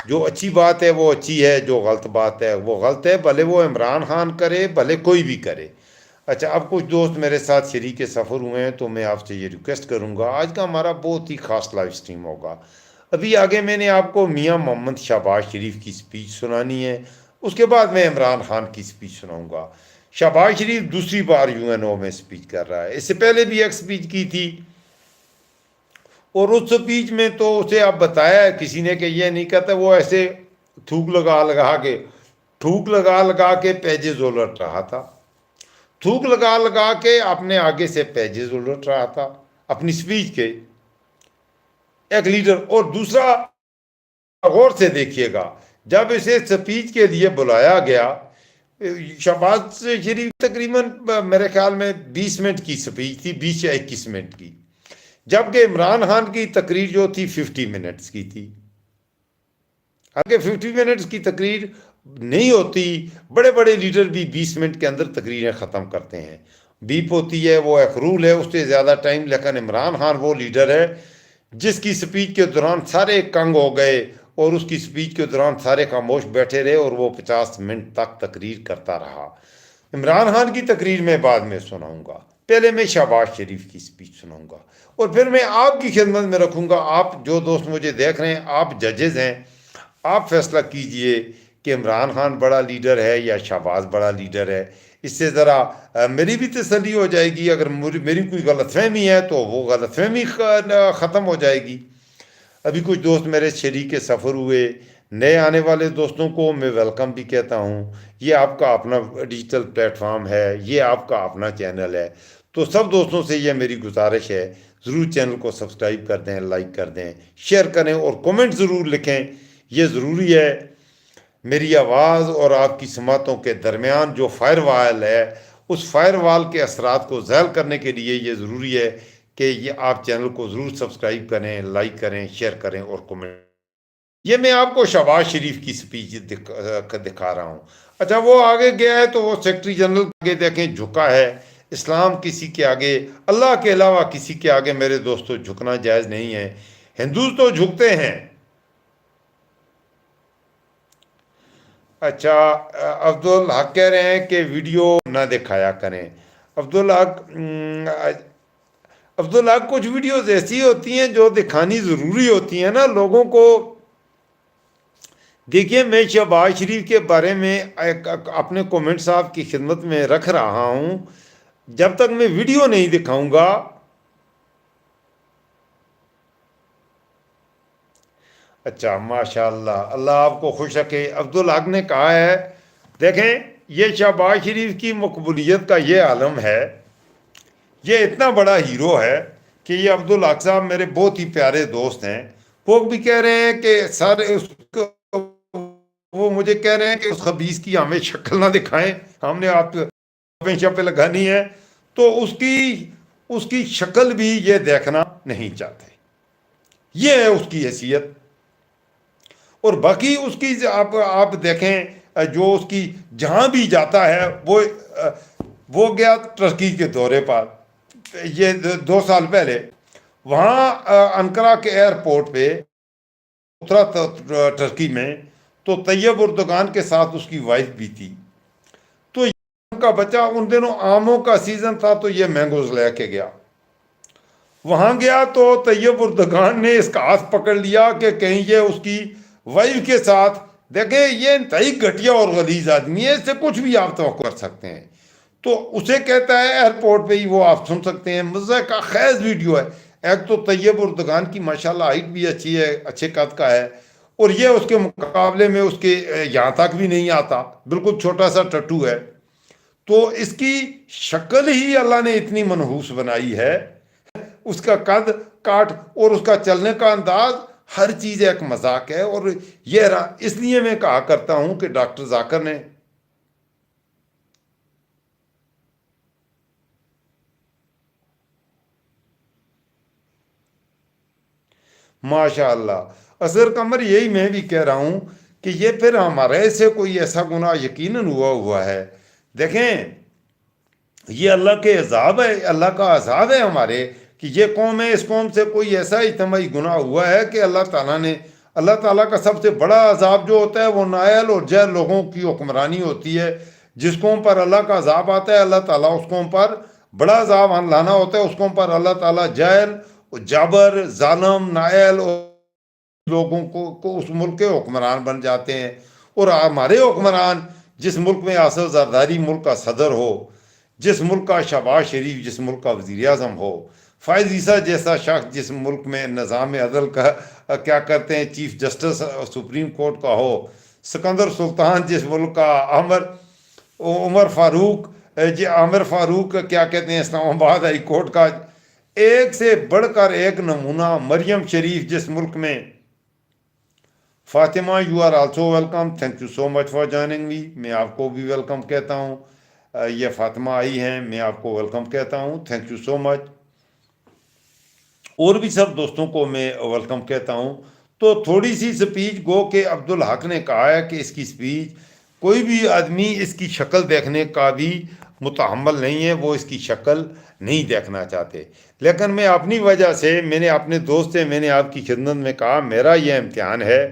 جو اچھی بات ہے وہ اچھی ہے، جو غلط بات ہے وہ غلط ہے، بھلے وہ عمران خان کرے، بھلے کوئی بھی کرے۔ اچھا اب کچھ دوست میرے ساتھ شریک سفر ہوئے ہیں، تو میں آپ سے یہ ریکویسٹ کروں گا، آج کا ہمارا بہت ہی خاص لائیو سٹریم ہوگا۔ ابھی آگے میں نے آپ کو میاں محمد شہباز شریف کی سپیچ سنانی ہے، اس کے بعد میں عمران خان کی سپیچ سناؤں گا۔ شہباز شریف دوسری بار یو این او میں سپیچ کر رہا ہے، اس سے پہلے بھی ایک سپیچ کی تھی، اور اس سپیچ میں تو اسے اب بتایا ہے کسی نے کہ یہ نہیں کہتا، وہ ایسے تھوک لگا کے پیجز الٹ رہا تھا، تھوک لگا کے اپنے آگے سے پیجز الٹ رہا تھا اپنی سپیچ کے، ایک لیڈر۔ اور دوسرا غور سے دیکھیے گا، جب اسے سپیچ کے لیے بلایا گیا، شہباز شریف تقریباً میرے خیال میں 20 منٹ کی سپیچ تھی، 20 یا 21 منٹ کی، جبکہ عمران خان کی تقریر جو تھی 50 منٹس کی تھی۔ آگے 50 منٹس کی تقریر نہیں ہوتی، بڑے بڑے لیڈر بھی 20 منٹ کے اندر تقریریں ختم کرتے ہیں، بیپ ہوتی ہے، وہ ایک رول ہے، اس سے زیادہ ٹائم۔ لیکن عمران خان وہ لیڈر ہے جس کی سپیچ کے دوران سارے کنگ ہو گئے، اور اس کی سپیچ کے دوران سارے خاموش بیٹھے رہے، اور وہ 50 منٹ تک تقریر کرتا رہا۔ عمران خان کی تقریر میں بعد میں سناؤں گا، پہلے میں شہباز شریف کی سپیچ سناؤں گا، اور پھر میں آپ کی خدمت میں رکھوں گا۔ آپ جو دوست مجھے دیکھ رہے ہیں، آپ ججز ہیں، آپ فیصلہ کیجئے کہ عمران خان بڑا لیڈر ہے یا شہباز بڑا لیڈر ہے. اس سے ذرا میری بھی تسلی ہو جائے گی. اگر میری کوئی غلط فہمی ہے تو وہ غلط فہمی ختم ہو جائے گی. ابھی کچھ دوست میرے شریک سفر ہوئے. نئے آنے والے دوستوں کو میں ویلکم بھی کہتا ہوں. یہ آپ کا اپنا ڈیجیٹل پلیٹ فارم ہے, یہ آپ کا اپنا چینل ہے. تو سب دوستوں سے یہ میری گزارش ہے, ضرور چینل کو سبسکرائب کر دیں, لائک کر دیں, شیئر کریں اور کومنٹ ضرور لکھیں. یہ ضروری ہے. میری آواز اور آپ کی سماعتوں کے درمیان جو فائر وال ہے, اس فائر وال کے اثرات کو ذیل کرنے کے لیے یہ ضروری ہے کہ یہ آپ چینل کو ضرور سبسکرائب کریں, لائک کریں, شیئر کریں اور کومنٹ. یہ میں آپ کو شہباز شریف کی سپیچ دکھا رہا ہوں. اچھا, وہ آگے گیا ہے تو وہ سیکرٹری جنرل آگے دیکھیں جھکا ہے. اسلام کسی کے آگے, اللہ کے علاوہ کسی کے آگے میرے دوستوں جھکنا جائز نہیں ہے. ہندوز تو جھکتے ہیں. اچھا, عبدالحق کہہ رہے ہیں کہ ویڈیو نہ دکھایا کریں. عبدالحق کچھ ویڈیوز ایسی ہوتی ہیں جو دکھانی ضروری ہوتی ہیں نا لوگوں کو. دیکھیے, میں شہباز شریف کے بارے میں اپنے کومنٹس آپ کی خدمت میں رکھ رہا ہوں. جب تک میں ویڈیو نہیں دکھاؤں گا. اچھا, ماشاء اللہ, اللہ آپ کو خوش رکھے. عبدالحق نے کہا ہے, دیکھیں یہ شہباز شریف کی مقبولیت کا یہ عالم ہے. یہ اتنا بڑا ہیرو ہے کہ یہ عبدالحق صاحب میرے بہت ہی پیارے دوست ہیں. وہ بھی کہہ رہے ہیں کہ وہ مجھے کہہ رہے ہیں کہ اس خبیث کی ہمیں شکل نہ دکھائیں, ہم نے آپ پہ لگانی ہے. تو اس کی شکل بھی یہ دیکھنا نہیں چاہتے. یہ ہے اس کی حیثیت. اور باقی اس کی آپ دیکھیں, جو اس کی جہاں بھی جاتا ہے وہ گیا ترکی کے دورے پر, یہ 2 سال پہلے. وہاں انقرہ کے ایئرپورٹ پہ اترا ٹرکی میں, تو طیب اردگان کے ساتھ اس کی وائف بھی تھی. تو ان کا بچہ, ان دنوں آموں کا سیزن تھا, تو یہ مینگوز لے کے گیا. وہاں گیا تو طیب اردگان نے اس کا ہاتھ پکڑ لیا کہ کہیں یہ اس کی وائف کے ساتھ. دیکھیں یہ انتہائی گھٹیا اور غلیظ آدمی ہے, اس سے کچھ بھی آپ توقع کر سکتے ہیں. تو اسے کہتا ہے ایئرپورٹ پہ ہی, وہ آپ سن سکتے ہیں, مزہ کا خیز ویڈیو ہے. ایک تو طیب اردگان کی ماشاءاللہ ہائٹ بھی اچھی ہے, اچھے قد کا ہے, اور یہ اس کے مقابلے میں اس کے یہاں تک بھی نہیں آتا, بالکل چھوٹا سا ٹٹو ہے. تو اس کی شکل ہی اللہ نے اتنی منحوس بنائی ہے, اس کا قد کاٹ اور اس کا چلنے کا انداز, ہر چیز ایک مذاق ہے. اور یہ اس لیے میں کہا کرتا ہوں کہ ڈاکٹر ذاکر نے ماشاء اللہ. اصغر قمر, یہی میں بھی کہہ رہا ہوں کہ یہ پھر ہمارے سے کوئی ایسا گناہ یقیناً ہوا ہے. دیکھیں یہ اللہ کے عذاب ہے, اللہ کا عذاب ہے ہمارے, کہ یہ قوم ہے, اس قوم سے کوئی ایسا اجتماعی گناہ ہوا ہے کہ اللہ تعالیٰ کا سب سے بڑا عذاب جو ہوتا ہے وہ نائل اور جہل لوگوں کی حکمرانی ہوتی ہے. جس قوم پر اللہ کا عذاب آتا ہے, اللہ تعالیٰ اس قوم پر بڑا عذاب لانا ہوتا ہے. اس قوم پر اللہ تعالیٰ جہل, جابر, ظالم, نائل اور لوگوں کو اس ملک کے حکمران بن جاتے ہیں. اور ہمارے حکمران, جس ملک میں آصف زرداری ملک کا صدر ہو, جس ملک کا شہباز شریف جس ملک کا وزیر اعظم ہو, فائز عیسیٰ جیسا شخص جس ملک میں نظام عدل کا کیا کرتے ہیں چیف جسٹس سپریم کورٹ کا ہو, سکندر سلطان جس ملک کا, عمر فاروق کیا کہتے ہیں اسلام آباد ہائی کورٹ کا, ایک سے بڑھ کر ایک نمونہ. مریم شریف جس ملک میں. Fatima, you are also welcome, thank you so much for joining me. میں آپ کو بھی ویلکم کہتا ہوں. یہ فاطمہ آئی ہیں, میں آپ کو ویلکم کہتا ہوں, تھینک یو سو مچ. اور بھی سب دوستوں کو میں ویلکم کہتا ہوں. تو تھوڑی سی سپیچ گو کہ عبدالحق نے کہا ہے کہ اس کی سپیچ کوئی بھی آدمی اس کی شکل دیکھنے کا بھی متحمل نہیں ہے, وہ اس کی شکل نہیں دیکھنا چاہتے. لیکن میں اپنی وجہ سے, میں نے اپنے دوست سے, میں نے آپ کی خدمت میں کہا میرا یہ امتحان ہے.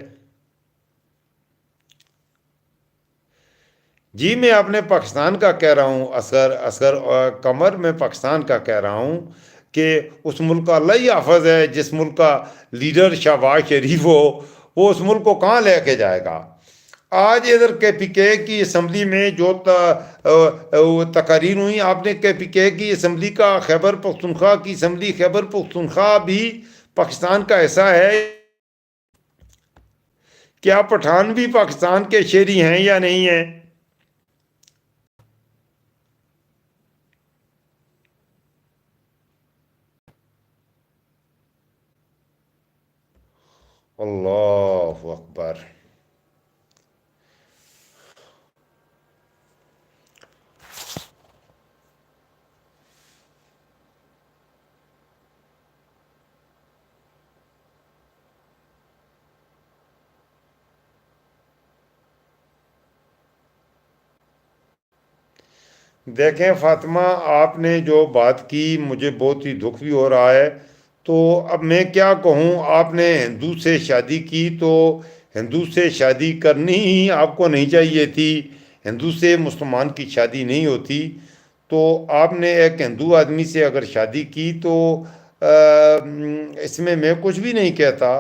جی میں اپنے پاکستان کا کہہ رہا ہوں, اصغر قمر, میں پاکستان کا کہہ رہا ہوں کہ اس ملک کا اللہ ہی حافظ ہے جس ملک کا لیڈر شہباز شریف ہو. وہ اس ملک کو کہاں لے کے جائے گا؟ آج ادھر کے پی کے کی اسمبلی میں جو تقاریر ہوئی، آپ نے کے پی کے کی اسمبلی کا، خیبر پختونخوا کی اسمبلی، خیبر پختونخوا بھی پاکستان کا ایسا ہے، کیا پٹھان بھی پاکستان کے شہری ہیں یا نہیں ہیں؟ اللہ اکبر. دیکھیں فاطمہ، آپ نے جو بات کی مجھے بہت ہی دکھ بھی ہو رہا ہے. تو اب میں کیا کہوں، آپ نے ہندو سے شادی کی تو ہندو سے شادی کرنی ہی آپ کو نہیں چاہیے تھی. ہندو سے مسلمان کی شادی نہیں ہوتی. تو آپ نے ایک ہندو آدمی سے اگر شادی کی تو اس میں کچھ بھی نہیں کہتا.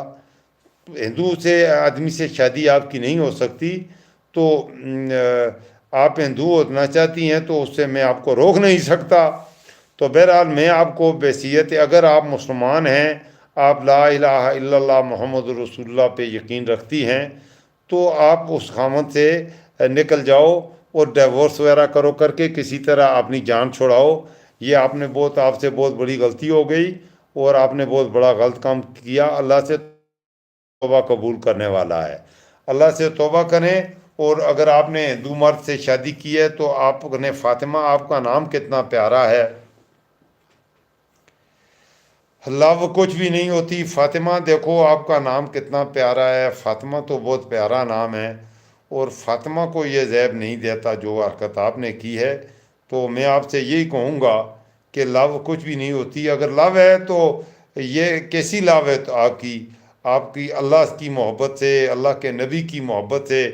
ہندو سے آدمی سے شادی آپ کی نہیں ہو سکتی. تو آپ ہندو ہونا چاہتی ہیں تو اس سے میں آپ کو روک نہیں سکتا. تو بہرحال میں آپ کو بحیثیت، اگر آپ مسلمان ہیں، آپ لا الہ الا اللہ محمد رسول اللہ پہ یقین رکھتی ہیں، تو آپ اس خامد سے نکل جاؤ اور ڈیورس وغیرہ کرو، کر کے کسی طرح اپنی جان چھوڑاؤ. یہ آپ سے بہت بڑی غلطی ہو گئی اور آپ نے بہت بڑا غلط کام کیا. اللہ سے توبہ قبول کرنے والا ہے. اللہ سے توبہ کریں. اور اگر آپ نے ہندو مرد سے شادی کی ہے تو آپ نے فاطمہ، آپ کا نام کتنا پیارا ہے. لو کچھ بھی نہیں ہوتی فاطمہ، دیکھو آپ کا نام کتنا پیارا ہے. فاطمہ تو بہت پیارا نام ہے، اور فاطمہ کو یہ زیب نہیں دیتا جو حرکت آپ نے کی ہے. تو میں آپ سے یہی کہوں گا کہ لو کچھ بھی نہیں ہوتی. اگر لو ہے تو یہ کیسی لو ہے تو آپ کی اللہ کی محبت سے، اللہ کے نبی کی محبت سے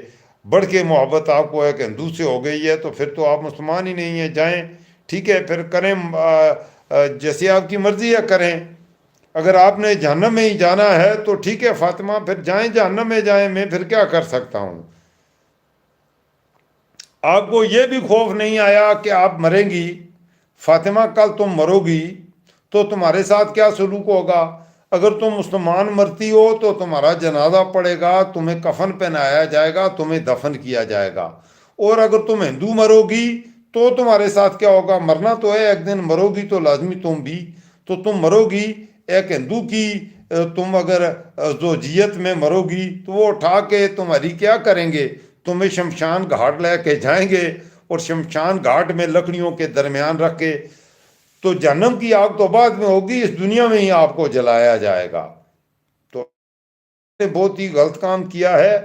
بڑھ کے محبت آپ کو ایک ہندو سے ہو گئی ہے. تو پھر تو آپ مسلمان ہی نہیں ہیں. جائیں، ٹھیک ہے، پھر کریں جیسے آپ کی مرضی ہے کریں. اگر آپ نے جہنم میں ہی جانا ہے تو ٹھیک ہے فاطمہ، پھر جائیں جہنم میں جائیں، میں پھر کیا کر سکتا ہوں. آپ کو یہ بھی خوف نہیں آیا کہ آپ مریں گی فاطمہ، کل تم مرو گی تو تمہارے ساتھ کیا سلوک ہوگا. اگر تم مسلمان مرتی ہو تو تمہارا جنازہ پڑے گا، تمہیں کفن پہنایا جائے گا، تمہیں دفن کیا جائے گا. اور اگر تم ہندو مرو گی تو تمہارے ساتھ کیا ہوگا. مرنا تو ہے، ایک دن مرو گی تو لازمی تم بھی. تو تم مرو گی ایک ہندو کی، تم اگر زوجیت میں مرو گی تو وہ اٹھا کے تمہاری کیا کریں گے، تمہیں شمشان گھاٹ لے کے جائیں گے، اور شمشان گھاٹ میں لکڑیوں کے درمیان رکھ کے، تو جہنم کی آگ تو بعد میں ہوگی، اس دنیا میں ہی آپ کو جلایا جائے گا. تو آپ نے بہت ہی غلط کام کیا ہے.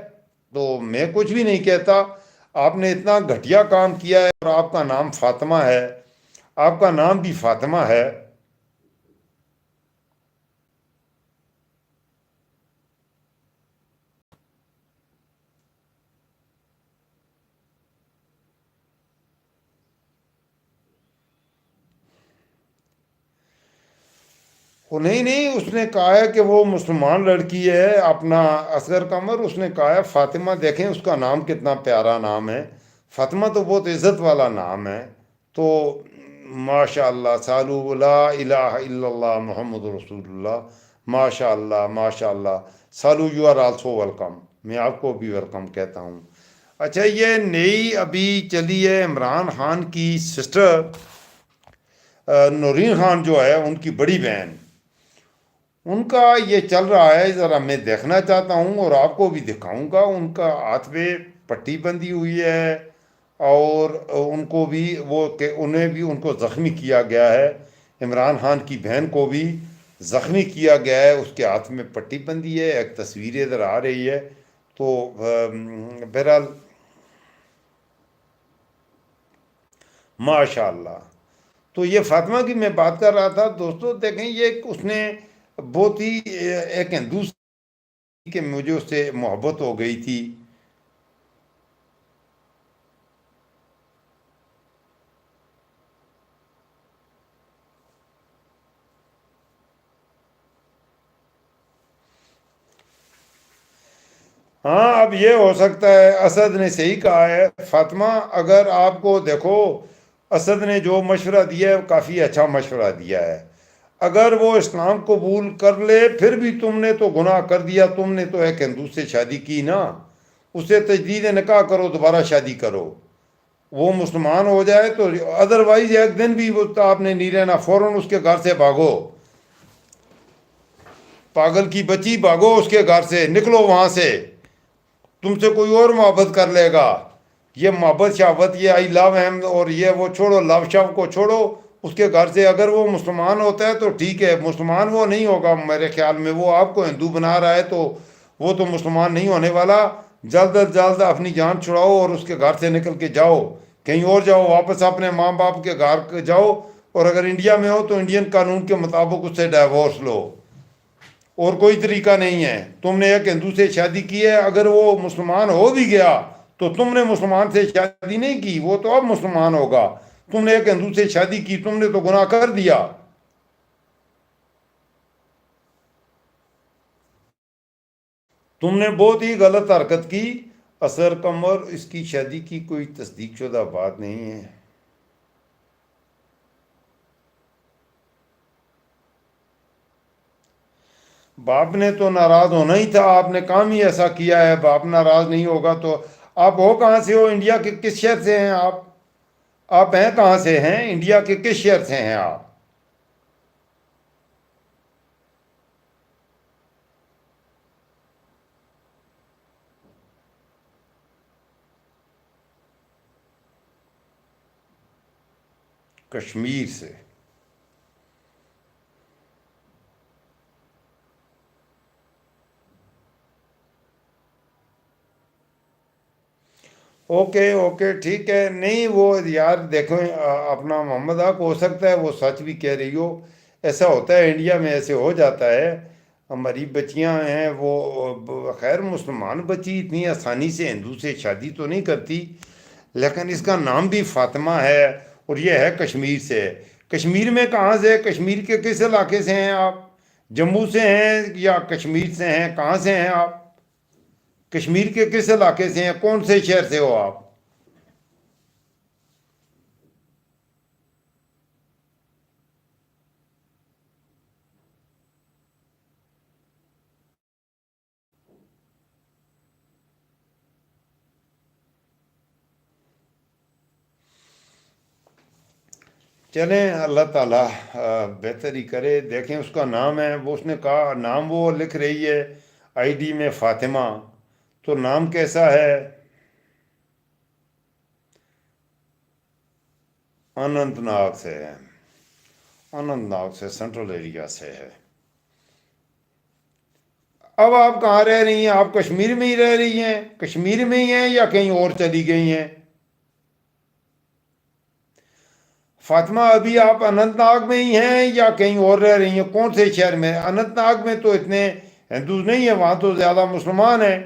تو میں کچھ بھی نہیں کہتا. آپ نے اتنا گھٹیا کام کیا ہے، اور آپ کا نام فاطمہ ہے، آپ کا نام بھی فاطمہ ہے. وہ نہیں نہیں، اس نے کہا ہے کہ وہ مسلمان لڑکی ہے اپنا اصغر قمر. اس نے کہا ہے فاطمہ، دیکھیں اس کا نام کتنا پیارا نام ہے. فاطمہ تو بہت عزت والا نام ہے. تو ماشاء اللہ، سالو لا الہ الا اللہ محمد رسول اللہ. ماشاء اللہ ماشاء اللہ. Salu you are also welcome. میں آپ کو بھی ویلکم کہتا ہوں. اچھا، یہ نئی ابھی چلی ہے عمران خان کی سسٹر نورین خان جو ہے، ان کی بڑی بہن، ان کا یہ چل رہا ہے. ذرا میں دیکھنا چاہتا ہوں اور آپ کو بھی دکھاؤں گا. ان کا ہاتھ پہ پٹی بندھی ہوئی ہے، اور ان کو بھی کہ انہیں بھی ان کو زخمی کیا گیا ہے. عمران خان کی بہن کو بھی زخمی کیا گیا ہے، اس کے ہاتھ میں پٹی بندھی ہے. ایک تصویر ادھر آ رہی ہے. تو بہرحال ماشاء اللہ. تو یہ فاطمہ کی میں بات کر رہا تھا. دوستو دیکھیں، یہ اس نے بہت ہی ایک ہندو کہ مجھے اس سے محبت ہو گئی تھی. ہاں اب یہ ہو سکتا ہے، اسد نے صحیح کہا ہے فاطمہ، اگر آپ کو دیکھو اسد نے جو مشورہ دیا ہے کافی اچھا مشورہ دیا ہے، اگر وہ اسلام قبول کر لے پھر بھی تم نے تو گناہ کر دیا، تم نے تو ایک ہندو سے شادی کی نا، اسے تجدید نکاح کرو، دوبارہ شادی کرو، وہ مسلمان ہو جائے تو ادروائز ایک دن بھی وہ آپ نے نہیں رہنا، فوراً اس کے گھر سے بھاگو، پاگل کی بچی بھاگو اس کے گھر سے، نکلو وہاں سے، تم سے کوئی اور محبت کر لے گا، یہ محبت شہوت یہ آئی لو ایم اور یہ وہ چھوڑو، لو شو کو چھوڑو، اس کے گھر سے اگر وہ مسلمان ہوتا ہے تو ٹھیک ہے، مسلمان وہ نہیں ہوگا میرے خیال میں، وہ آپ کو ہندو بنا رہا ہے تو وہ تو مسلمان نہیں ہونے والا، جلد از جلد اپنی جان چھڑاؤ اور اس کے گھر سے نکل کے جاؤ، کہیں اور جاؤ، واپس اپنے ماں باپ کے گھر جاؤ، اور اگر انڈیا میں ہو تو انڈین قانون کے مطابق اس سے ڈائیورس لو، اور کوئی طریقہ نہیں ہے، تم نے ایک ہندو سے شادی کی ہے، اگر وہ مسلمان ہو بھی گیا تو تم نے مسلمان سے شادی نہیں کی، وہ تو اب مسلمان ہوگا، تم نے ایک ہندو سے شادی کی، تم نے تو گناہ کر دیا، تم نے بہت ہی غلط حرکت کی، اثر قمر اس کی شادی کی کوئی تصدیق شدہ بات نہیں ہے، باپ نے تو ناراض ہونا ہی تھا، آپ نے کام ہی ایسا کیا ہے، باپ ناراض نہیں ہوگا تو آپ ہو کہاں سے ہو، انڈیا کے کس شہر سے ہیں آپ ہیں کہاں سے ہیں، انڈیا کے کس شہر سے ہیں آپ؟ کشمیر سے؟ اوکے اوکے ٹھیک ہے، نہیں وہ یار دیکھیں اپنا محمد حق ہو سکتا ہے وہ سچ بھی کہہ رہی ہو، ایسا ہوتا ہے انڈیا میں، ایسے ہو جاتا ہے، ہماری بچیاں ہیں وہ خیر مسلمان بچی اتنی آسانی سے ہندو سے شادی تو نہیں کرتی، لیکن اس کا نام بھی فاطمہ ہے اور یہ ہے کشمیر سے، کشمیر میں کہاں سے، کشمیر کے کس علاقے سے ہیں آپ، جموں سے ہیں یا کشمیر سے ہیں، کہاں سے ہیں آپ، کشمیر کے کس علاقے سے ہیں، کون سے شہر سے ہو آپ؟ چلیں اللہ تعالیٰ بہتر ہی کرے، دیکھیں اس کا نام ہے، وہ اس نے کہا نام وہ لکھ رہی ہے آئی ڈی میں فاطمہ، تو نام کیسا ہے؟ اننت ناگ سے ہے، اننت ناگ سے سینٹرل ایریا سے ہے، اب آپ کہاں رہ رہی ہیں، آپ کشمیر میں ہی رہ رہی ہیں، کشمیر میں ہی ہیں یا کہیں اور چلی گئی ہیں؟ فاطمہ ابھی آپ اننت ناگ میں ہی ہیں یا کہیں اور رہ رہی ہیں، کون سے شہر میں، اننت ناگ میں تو اتنے ہندوز نہیں ہیں، وہاں تو زیادہ مسلمان ہیں،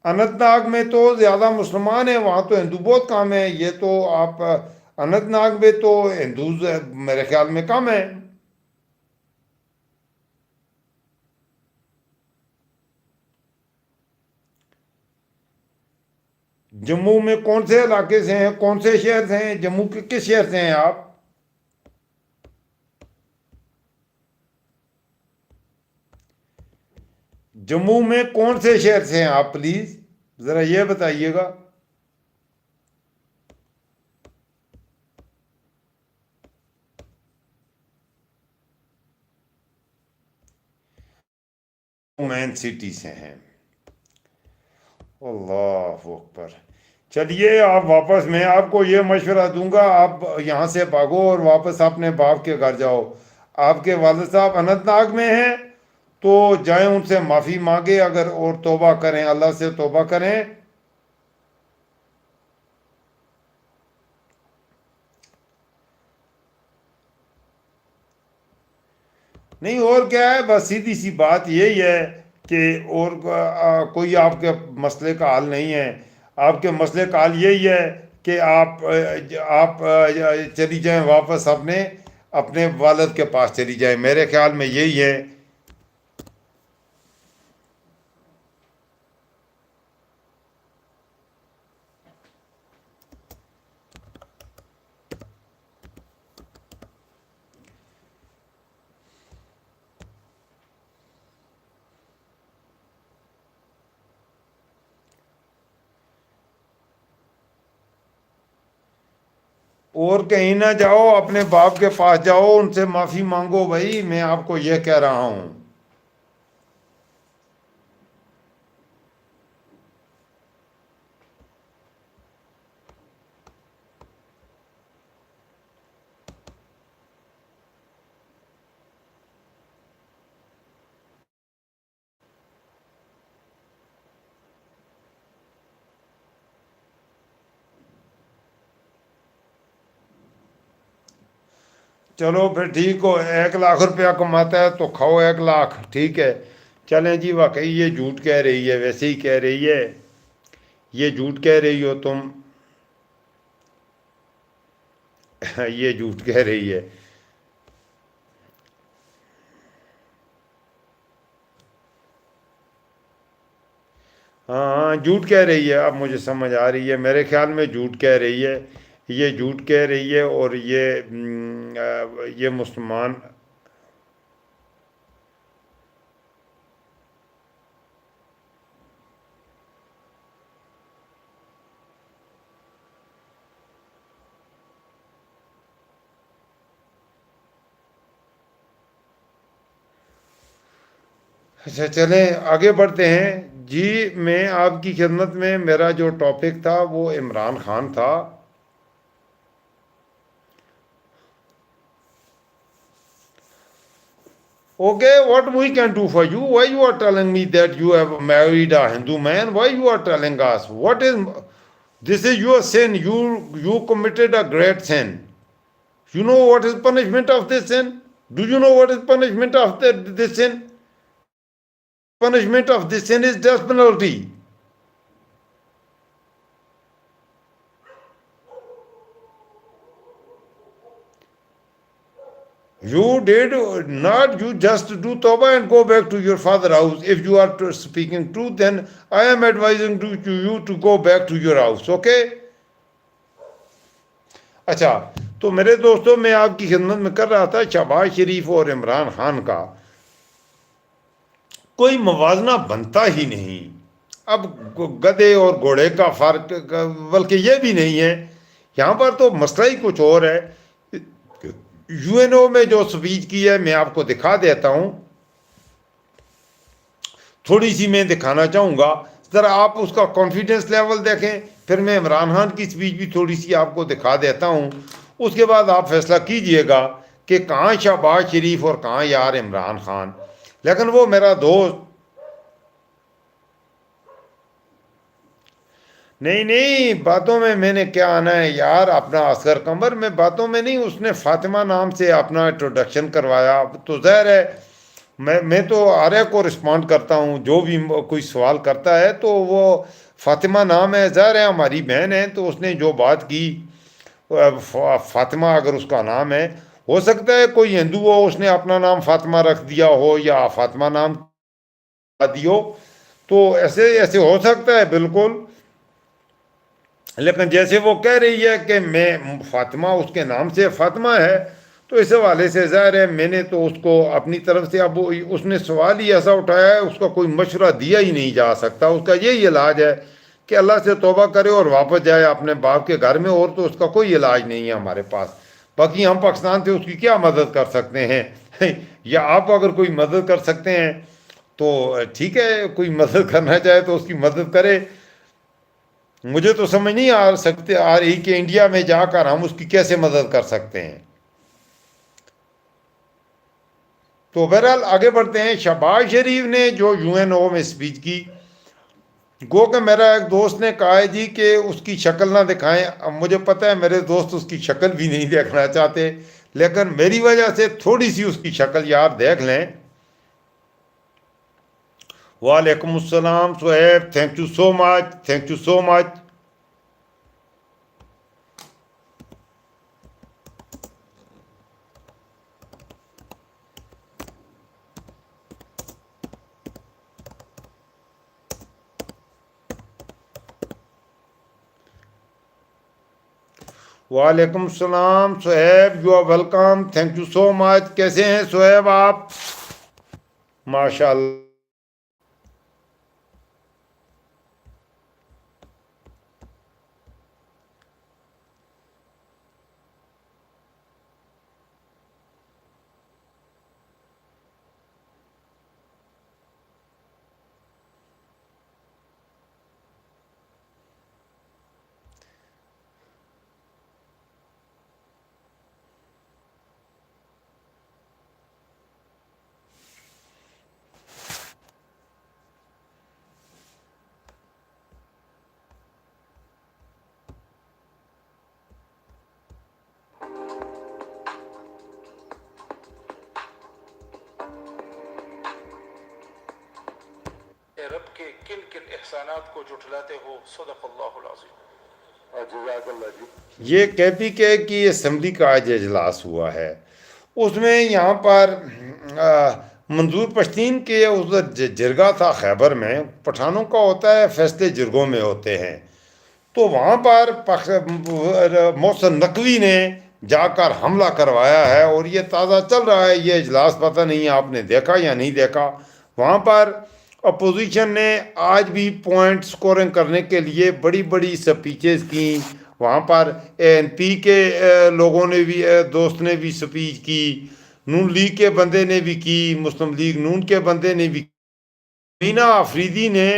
اننت ناگ میں تو زیادہ مسلمان ہیں، وہاں تو ہندو بہت کم ہیں، یہ تو آپ اننت ناگ میں تو ہندوز میرے خیال میں کم ہیں، جموں میں کون سے علاقے سے ہیں، کون سے شہر سے ہیں، جموں کے کس شہر سے ہیں آپ؟ جموں میں کون سے شہر سے ہیں آپ پلیز ذرا یہ بتائیے گا؟ مین سٹی سے ہیں، اللہ اکبر، چلیے آپ واپس، میں آپ کو یہ مشورہ دوں گا آپ یہاں سے بھاگو اور واپس اپنے باپ کے گھر جاؤ، آپ کے والد صاحب اننت ناگ میں ہیں تو جائیں ان سے معافی مانگے اگر، اور توبہ کریں، اللہ سے توبہ کریں، نہیں اور کیا ہے، بس سیدھی سی بات یہی ہے کہ اور کوئی آپ کے مسئلے کا حل نہیں ہے، آپ کے مسئلے کا حل یہی ہے کہ آپ چلی جائیں واپس اپنے اپنے والد کے پاس چلی جائیں، میرے خیال میں یہی ہے، اور کہیں نہ جاؤ، اپنے باپ کے پاس جاؤ، ان سے معافی مانگو بھائی، میں آپ کو یہ کہہ رہا ہوں۔ چلو پھر ٹھیک ہو، 1 لاکھ روپیہ کماتا ہے تو کھاؤ 1 لاکھ، ٹھیک ہے۔ چلیں جی، واقعی یہ جھوٹ کہہ رہی ہے، ویسے ہی کہہ رہی ہے، یہ جھوٹ کہہ رہی ہو تم۔ یہ جھوٹ کہہ رہی ہے۔ ہاں ہاں، جھوٹ کہہ رہی ہے، اب مجھے سمجھ آ رہی ہے، میرے خیال میں جھوٹ کہہ رہی ہے، یہ جھوٹ کہہ رہی ہے، اور یہ مسلمان۔ اچھا چلیں آگے بڑھتے ہیں جی۔ میں آپ کی خدمت میں، میرا جو ٹاپک تھا وہ عمران خان تھا۔ Okay, what we can do for you? Why you are telling me that you have married a Hindu man? Why you are telling us? What is this is your sin? You committed a great sin. You know what is punishment of this sin? Do you know what is punishment of this sin? Punishment of this sin is death penalty. You did not, you just do tawbah and go back to your father's house. If you are speaking truth, then I am advising to you to go back to your house, okay? اچھا، تو میرے دوستوں، میں آپ کی خدمت میں کر رہا تھا شہباز شریف اور عمران خان کا کوئی موازنہ بنتا ہی نہیں۔ اب گدھے اور گھوڑے کا فرق، بلکہ یہ بھی نہیں ہے، یہاں پر تو مسئلہ ہی کچھ اور ہے۔ یو این او میں جو سپیچ کی ہے، میں آپ کو دکھا دیتا ہوں، تھوڑی سی میں دکھانا چاہوں گا، ذرا آپ اس کا کانفیڈنس لیول دیکھیں، پھر میں عمران خان کی سپیچ بھی تھوڑی سی آپ کو دکھا دیتا ہوں، اس کے بعد آپ فیصلہ کیجئے گا کہ کہاں شہباز شریف اور کہاں یار عمران خان۔ لیکن وہ میرا دوست، نہیں نہیں، باتوں میں نے کیا آنا ہے یار، اپنا اصغر قمر میں باتوں میں نہیں، اس نے فاطمہ نام سے اپنا انٹروڈکشن کروایا، تو ظاہر ہے میں تو آرے کو رسپونڈ کرتا ہوں، جو بھی کوئی سوال کرتا ہے تو وہ فاطمہ نام ہے، ظاہر ہے ہماری بہن ہے، تو اس نے جو بات کی، فاطمہ اگر اس کا نام ہے، ہو سکتا ہے کوئی ہندو ہو، اس نے اپنا نام فاطمہ رکھ دیا ہو یا فاطمہ نام دیو، تو ایسے ایسے ہو سکتا ہے بالکل۔ لیکن جیسے وہ کہہ رہی ہے کہ میں فاطمہ اس کے نام سے فاطمہ ہے، تو اس حوالے سے ظاہر ہے میں نے تو اس کو اپنی طرف سے، اب اس نے سوال ہی ایسا اٹھایا ہے، اس کا کوئی مشورہ دیا ہی نہیں جا سکتا، اس کا یہی علاج ہے کہ اللہ سے توبہ کرے اور واپس جائے اپنے باپ کے گھر میں، اور تو اس کا کوئی علاج نہیں ہے ہمارے پاس۔ باقی ہم پاکستان سے اس کی کیا مدد کر سکتے ہیں؟ یا آپ اگر کوئی مدد کر سکتے ہیں تو ٹھیک ہے، کوئی مدد کرنا چاہے تو اس کی مدد کرے۔ مجھے تو سمجھ نہیں آ رہی کہ انڈیا میں جا کر ہم اس کی کیسے مدد کر سکتے ہیں۔ تو بہرحال آگے بڑھتے ہیں۔ شہباز شریف نے جو یو این او میں اسپیچ کی، گو کہ میرا ایک دوست نے کہا ہے جی کہ اس کی شکل نہ دکھائیں، اب مجھے پتہ ہے میرے دوست اس کی شکل بھی نہیں دیکھنا چاہتے، لیکن میری وجہ سے تھوڑی سی اس کی شکل یار دیکھ لیں۔ وعلیکم السلام Suhaib, thank you so much, thank you so much. وعلیکم السلام Suhaib, you are welcome, thank you so much. کیسے ہیں صہیب آپ؟ ماشاء اللہ۔ کن کن احسانات کو جھٹلاتے ہو. صدق اللہ العظیم. جزاک اللہ جی. یہ کیپی کے کی اسمبلی کا آج اجلاس ہوا ہے. اس میں یہاں پر منظور پشتین کے ادھر جرگہ تھا خیبر میں. پٹھانوں کا ہوتا ہے فیصلے جرگوں میں ہوتے ہیں. تو وہاں پر محسن نقوی نے جا کر حملہ کروایا ہے اور یہ تازہ چل رہا ہے یہ اجلاس. پتہ نہیں آپ نے دیکھا یا نہیں دیکھا. وہاں پر اپوزیشن نے آج بھی پوائنٹ سکورنگ کرنے کے لیے بڑی بڑی سپیچز کی. وہاں پر این پی کے لوگوں نے بھی دوست نے بھی سپیچ کی. نون لیگ کے بندے نے بھی کی. مسلم لیگ نون کے بندے نے بھی کی. مینا آفریدی نے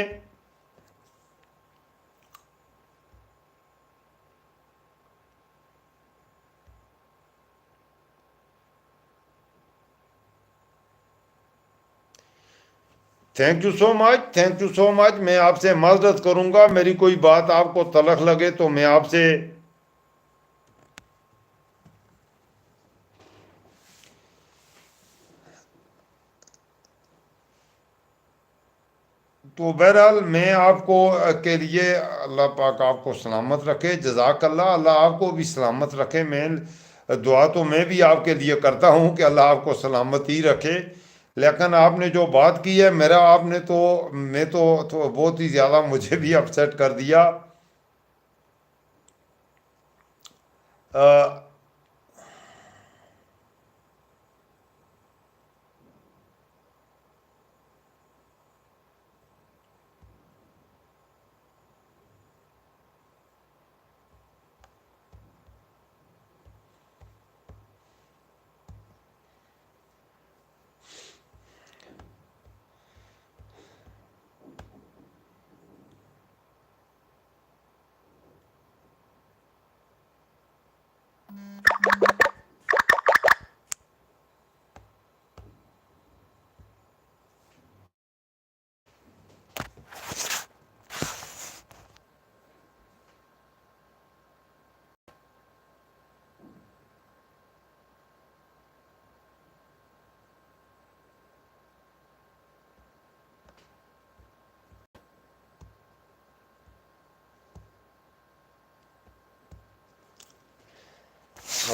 thank you so much. Thank you so much. میں آپ سے معذرت کروں گا میری کوئی بات آپ کو تلخ لگے تو میں آپ سے تو بہرحال میں آپ کو کے لیے اللہ پاک آپ کو سلامت رکھے. جزاک اللہ. اللہ آپ کو بھی سلامت رکھے. میں دعا تو میں بھی آپ کے لیے کرتا ہوں کہ اللہ آپ کو سلامت ہی رکھے. لیکن آپ نے جو بات کی ہے میرا آپ نے تو میں تو بہت ہی زیادہ مجھے بھی اپسیٹ کر دیا.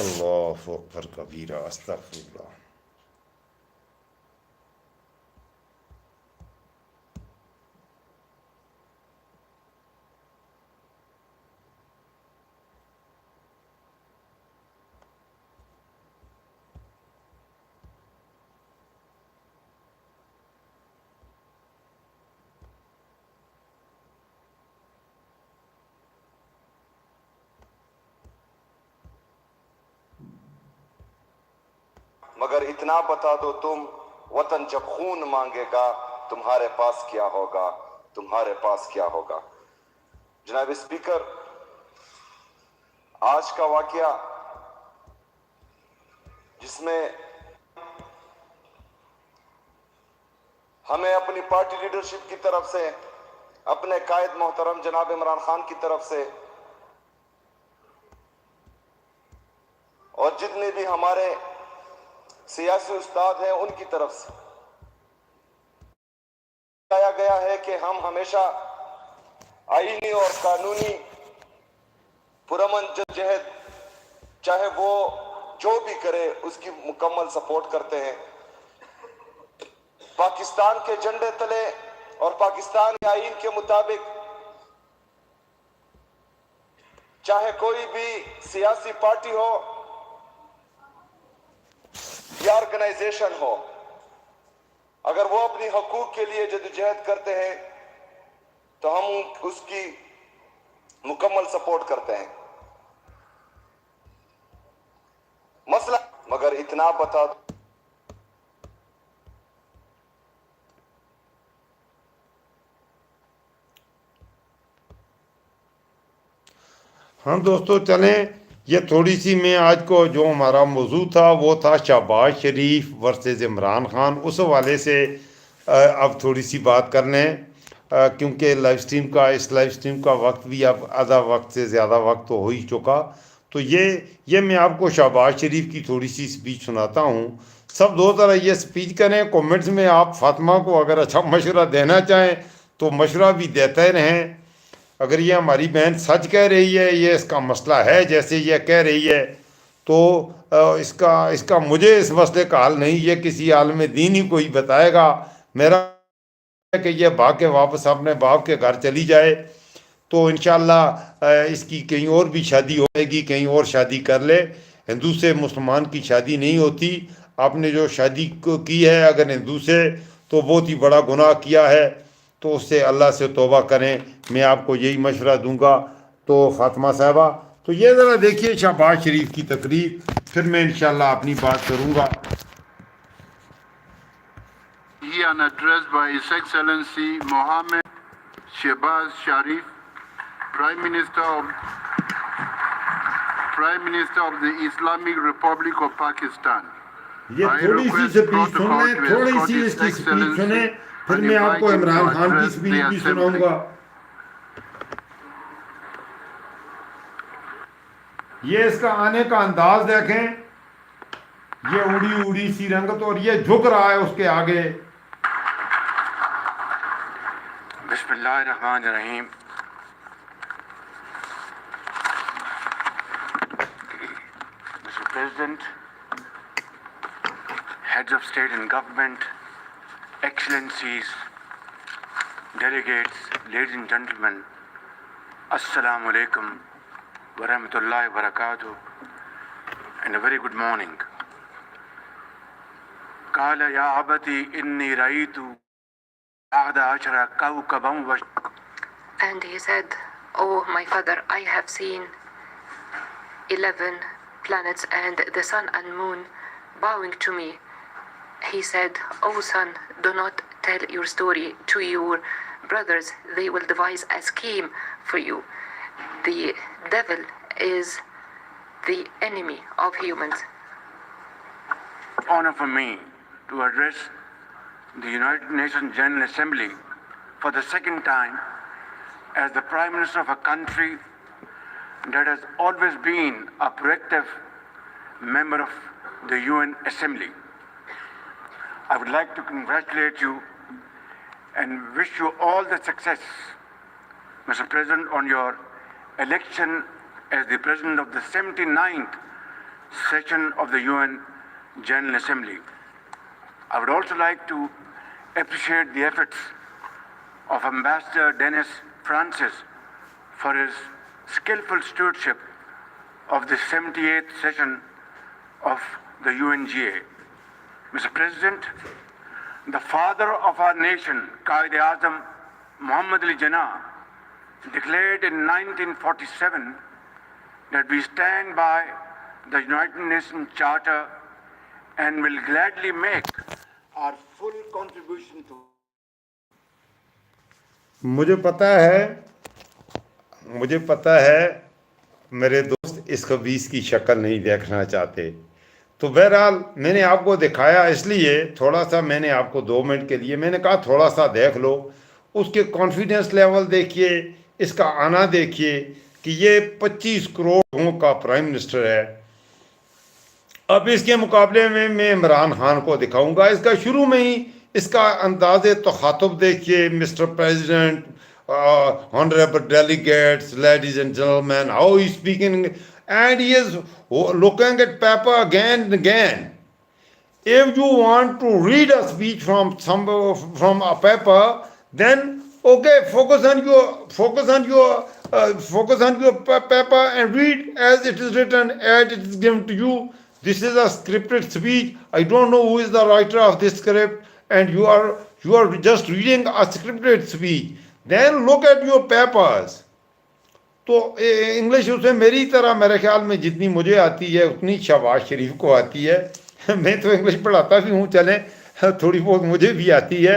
اللہ اکبر کبیرہ. استغفر اللہ. مگر اتنا بتا دو تم، وطن جب خون مانگے گا تمہارے پاس کیا ہوگا، تمہارے پاس کیا ہوگا. جناب اسپیکر، آج کا واقعہ جس میں ہمیں اپنی پارٹی لیڈرشپ کی طرف سے، اپنے قائد محترم جناب عمران خان کی طرف سے اور جتنے بھی ہمارے سیاسی استاد ہیں ان کی طرف سے بتایا گیا ہے کہ ہم ہمیشہ آئینی اور قانونی پرامن جدوجہد چاہے وہ جو بھی کرے اس کی مکمل سپورٹ کرتے ہیں. پاکستان کے جھنڈے تلے اور پاکستان کے آئین کے مطابق چاہے کوئی بھی سیاسی پارٹی ہو یا آرگنائزیشن ہو، اگر وہ اپنی حقوق کے لیے جدوجہد کرتے ہیں تو ہم اس کی مکمل سپورٹ کرتے ہیں. مسئلہ مگر اتنا بتا دو ہاں دوستو چلیں یہ تھوڑی سی میں آج کو جو ہمارا موضوع تھا وہ تھا شہباز شریف ورسز عمران خان. اس حوالے سے اب تھوڑی سی بات کر لیں کیونکہ اس لائیو سٹریم کا وقت بھی اب آدھا وقت سے زیادہ وقت تو ہو ہی چکا. تو یہ میں آپ کو شہباز شریف کی تھوڑی سی سپیچ سناتا ہوں. سب دو طرح یہ سپیچ کریں. کومنٹس میں آپ فاطمہ کو اگر اچھا مشورہ دینا چاہیں تو مشورہ بھی دیتے رہیں. اگر یہ ہماری بہن سچ کہہ رہی ہے, یہ اس کا مسئلہ ہے جیسے یہ کہہ رہی ہے, تو اس کا مجھے اس مسئلے کا حل نہیں, یہ کسی عالم دین ہی کوئی بتائے گا. میرا ہے کہ یہ بھاگ کے واپس اپنے باپ کے گھر چلی جائے, تو انشاءاللہ اس کی کہیں اور بھی شادی ہوئے گی, کہیں اور شادی کر لے. ہندو سے مسلمان کی شادی نہیں ہوتی. آپ نے جو شادی کی ہے اگر ہندو سے, تو بہت ہی بڑا گناہ کیا ہے, تو اس سے اللہ سے توبہ کریں. میں آپ کو یہی مشورہ دوں گا. تو فاطمہ صاحبہ, تو یہ ذرا دیکھیے شہباز شریف کی تقریر, پھر میں انشاءاللہ اپنی بات کروں گا. An address by His Excellency Mohammed Shahbaz Sharif, Prime Minister of the Islamic Republic of Pakistan. یہ تھوڑی سی سپیچ سن لیں, تھوڑی سی اس کی سپیچ سنیں, پھر میں آپ کو عمران خان کی سپیچ بھی سناؤں گا. یہ اس کا آنے کا انداز دیکھیں, یہ اڑی اڑی سی رنگت, اور یہ جھک رہا ہے اس کے آگے. بسم اللہ الرحمن الرحیم. Mr. President, heads of state and government, excellencies, delegates, ladies and gentlemen, assalamu alaikum wa rahmatullahi wa barakatuh, and a very good morning. Qala ya abati inni raitu ahda ashara kawkaban wa. And he said, "Oh, my father, I have seen 11 planets and the sun and moon bowing to me." He said, "Oh son, do not tell your story to your brothers. They will devise a scheme for you. The devil is the enemy of humans." Honor for me to address the United Nations General Assembly for the second time as the Prime Minister of a country that has always been a proactive member of the UN Assembly. I would like to congratulate you and wish you all the success, Mr. President, on your election as the President of the 79th session of the UN General Assembly. I would also like to appreciate the efforts of Ambassador Dennis Francis for his skillful stewardship of the 78th session of the UNGA. Mr. President, the father of our nation, Qaid-e-Azam Muhammad Ali Jinnah, declared in 1947 that we stand by the United Nations Charter and will gladly make our full contribution to. مجھے پتا ہے میرے دوست اس خبیث کی شکل نہیں دیکھنا چاہتے. تو بہرحال میں نے آپ کو دکھایا, اس لیے تھوڑا سا میں نے آپ کو 2 منٹ کے لیے میں نے کہا تھوڑا سا دیکھ لو. اس کے کانفیڈنس لیول دیکھیے, اس کا آنا دیکھیے کہ یہ 25 کروڑ لوگوں کا پرائم منسٹر ہے. اب اس کے مقابلے میں عمران خان کو دکھاؤں گا. اس کا شروع میں ہی اس کا انداز تخاطب دیکھیے. Mister president, honorable delegates, ladies and gentlemen, how he is speaking, and he is looking at paper again and again. If you want to read a speech from a paper, then okay, focus on your paper and read as it is written, as it is given to you. This is a scripted speech. I don't know who is the writer of this script, and you are just reading a scripted speech. Then look at your papers. تو English اس میں میری طرح میرے خیال میں جتنی مجھے آتی ہے اتنی شہباز شریف کو آتی ہے. میں تو انگلش پڑھاتا بھی ہوں, چلیں تھوڑی بہت مجھے بھی آتی ہے.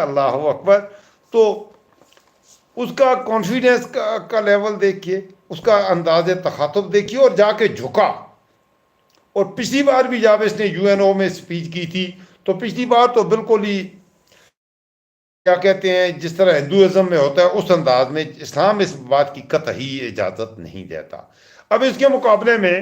اللہ اکبر. تو اس کا کانفیڈنس کا لیول دیکھیے, اس کا انداز تخاطب دیکھیے, اور جا کے جھکا. اور پچھلی بار بھی جب اس نے یو این او میں اسپیچ کی تھی تو پچھلی بار تو بالکل ہی کیا کہتے ہیں جس طرح ہندوازم میں ہوتا ہے اس انداز میں. اسلام اس بات کی قطعی اجازت نہیں دیتا. اب اس کے مقابلے میں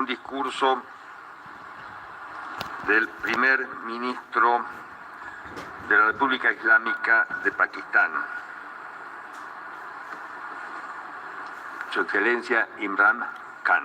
Un discurso del primer ministro de la República Islámica de Pakistán, Su Excelencia Imran Khan.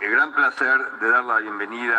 el gran placer de dar la bienvenida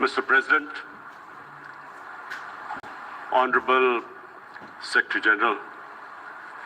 Mr. President, Honorable Secretary General,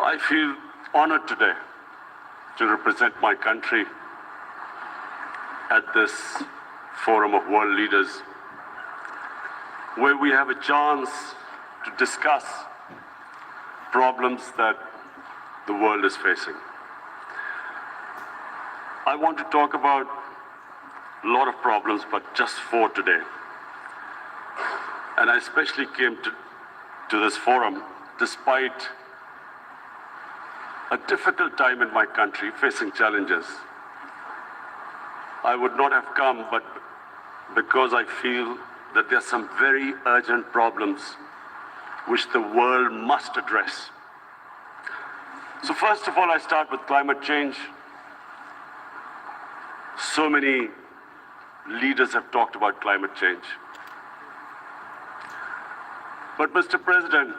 I feel honored today to represent my country at this forum of world leaders, where we have a chance to discuss problems that the world is facing. I want to talk about a lot of problems, but just four today. And I especially came to this forum despite a difficult time in my country, facing challenges. I would not have come, but because I feel that there are some very urgent problems which the world must address. So first of all, I start with climate change. So many leaders have talked about climate change. But Mr. President,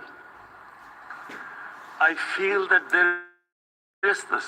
I feel that there is this.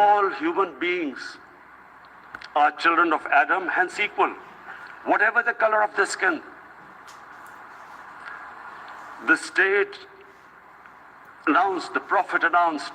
All human beings are children of Adam, hence equal, whatever the color of their skin. The state announced, the prophet announced.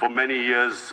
For many years,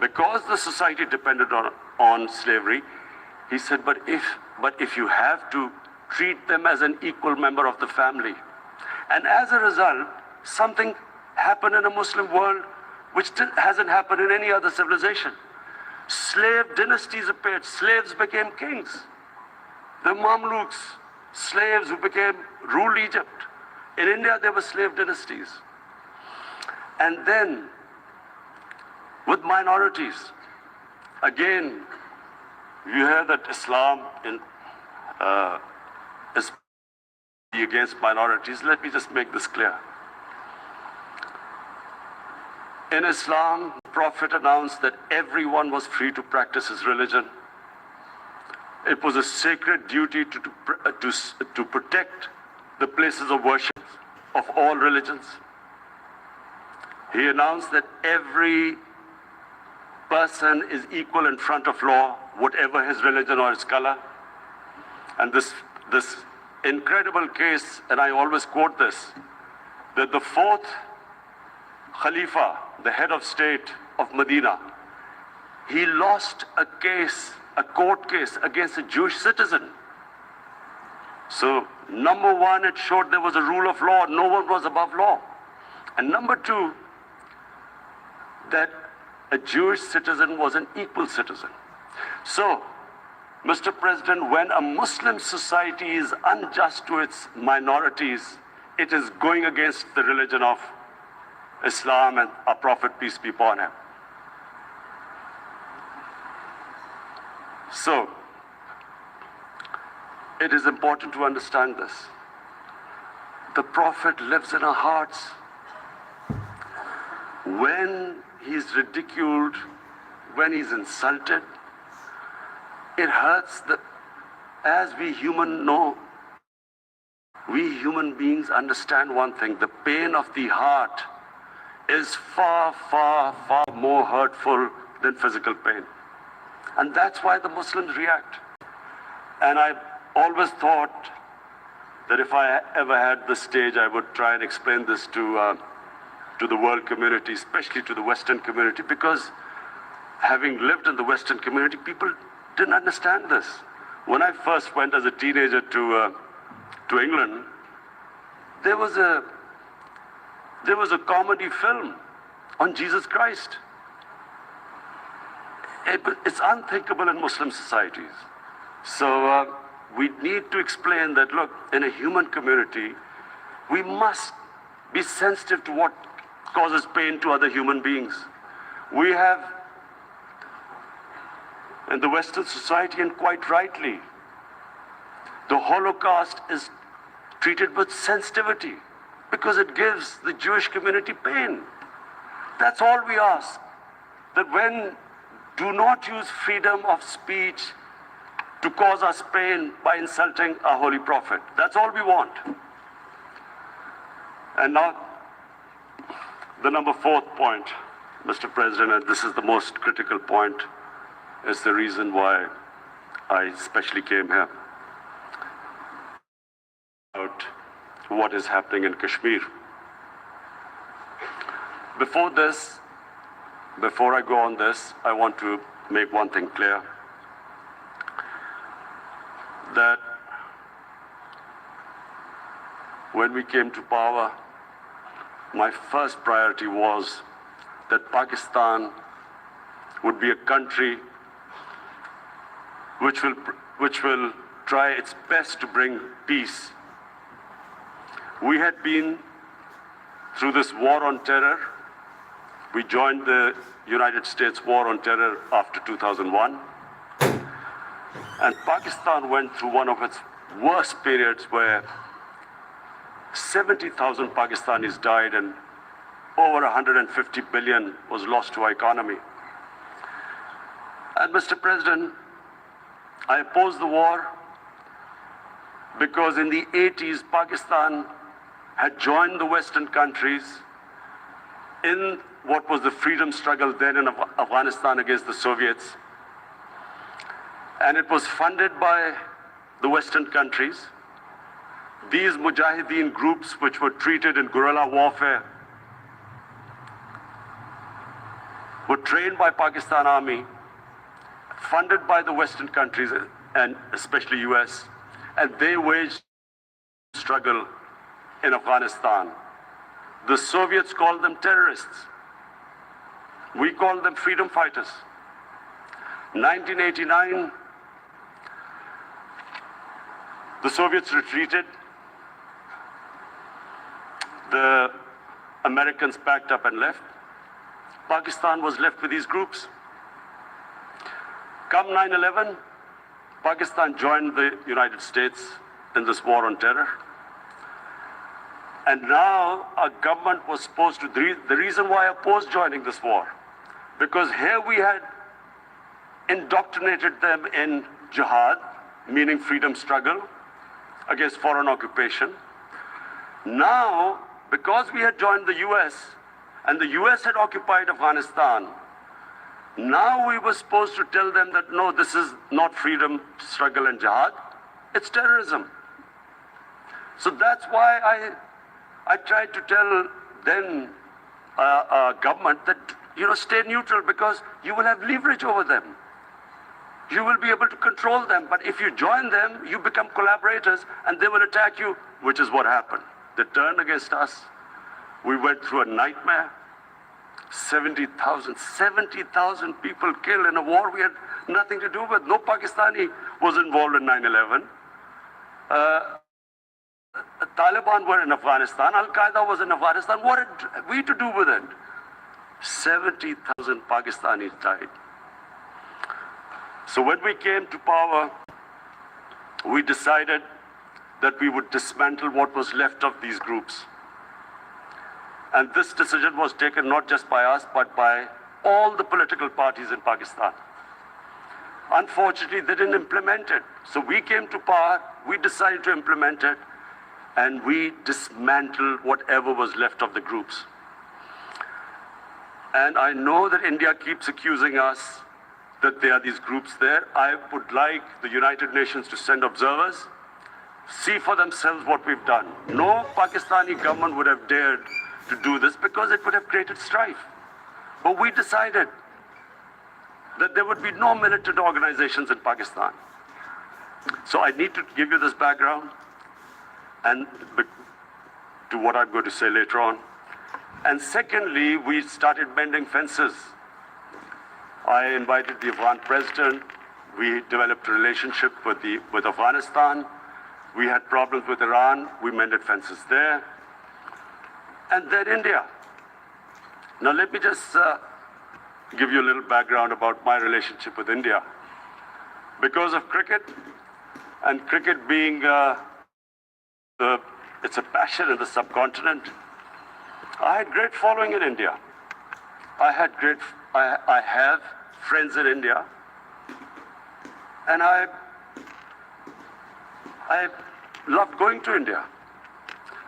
Because the society depended on slavery, he said, but if you have to treat them as an equal member of the family. And as a result, something happened in a Muslim world which hasn't happened in any other civilization. Slave dynasties appeared. Slaves became kings. The Mamluks, slaves who ruled Egypt. In India, there were slave dynasties. And then, with minorities, again, you hear that Islam is against minorities. Let me just make this clear. In Islam, the Prophet announced that everyone was free to practice his religion. It was a sacred duty to protect the places of worship of all religions. He announced that every person is equal in front of law, whatever his religion or his color. And this incredible case, and I always quote this, that the fourth Khalifa, the head of state of Medina, he lost a case a court case against a Jewish citizen. So, number one, it showed there was a rule of law. No one was above law. And number two, that a Jewish citizen was an equal citizen. So, Mr. President, when a Muslim society is unjust to its minorities, it is going against the religion of Islam and our Prophet, peace be upon him. So, it is important to understand this. The Prophet lives in our hearts. When he's ridiculed, when he's insulted, it hurts. As we human beings understand one thing: the pain of the heart is far, far, far more hurtful than physical pain. And that's why the Muslims react. And I always thought that if I ever had the stage, I would try and explain this to the world community, especially to the Western community, because having lived in the Western community, people didn't understand this. When I first went as a teenager to England, there was a comedy film on Jesus Christ. It's unthinkable in Muslim societies. So we need to explain that, look, in a human community, we must be sensitive to what causes pain to other human beings. We have, in the Western society, and quite rightly, the Holocaust is treated with sensitivity because it gives the Jewish community pain. That's all we ask. That do not use freedom of speech to cause us pain by insulting our Holy Prophet. That's all we want. And now, the number fourth point, Mr. President, and this is the most critical point, is the reason why I especially came here. About what is happening in Kashmir. Before I go on this, I want to make one thing clear. That when we came to power, my first priority was that Pakistan would be a country which will try its best to bring peace. We had been through this war on terror. We joined the United States war on terror after 2001. And Pakistan went through one of its worst periods where 70,000 Pakistanis died and over 150 billion was lost to our economy. And Mr. President, I opposed the war because in the 80s, Pakistan had joined the Western countries in what was the freedom struggle then in Afghanistan against the Soviets. And it was funded by the Western countries. These Mujahideen groups, which were treated in guerrilla warfare, were trained by Pakistan Army, funded by the Western countries and especially US, and they waged struggle in Afghanistan. The Soviets called them terrorists. We called them freedom fighters. 1989, the Soviets retreated. The Americans packed up and left. Pakistan was left with these groups. Come 9/11, Pakistan joined the United States in this war on terror. And now our government was supposed to, the reason why I opposed joining this war, because here we had indoctrinated them in jihad, meaning freedom struggle against foreign occupation. Now, because we had joined the US and the US had occupied Afghanistan, now we were supposed to tell them that no, this is not freedom struggle and jihad, it's terrorism. So that's why I tried to tell then government that, stay neutral because you will have leverage over them. you will be able to control them. But if you join them, you become collaborators and they will attack you, which is what happened. They turned against us. We went through a nightmare. 70,000 people killed in a war we had nothing to do with. No Pakistani was involved in 9/11. Taliban were in Afghanistan. Al-Qaeda was in Afghanistan. What had we to do with it? 70,000 Pakistanis died. So when we came to power, we decided that we would dismantle what was left of these groups. And this decision was taken not just by us, but by all the political parties in Pakistan. Unfortunately, they didn't implement it. So we came to power, we decided to implement it, and we dismantled whatever was left of the groups. And I know that India keeps accusing us that there are these groups there. I would like the United Nations to send observers, see for themselves what we've done. No Pakistani government would have dared to do this because it would have created strife. But we decided that there would be no militant organizations in Pakistan. So I need to give you this background and to what I'm going to say later on. And secondly, we started mending fences. I invited the Afghan president. We developed a relationship with Afghanistan. We had problems with Iran. We mended fences there. And then India. Now let me just give you a little background about my relationship with India. Because of cricket, and cricket being it's a passion in the subcontinent, I had great following in India. I have friends in India, and I loved going to India.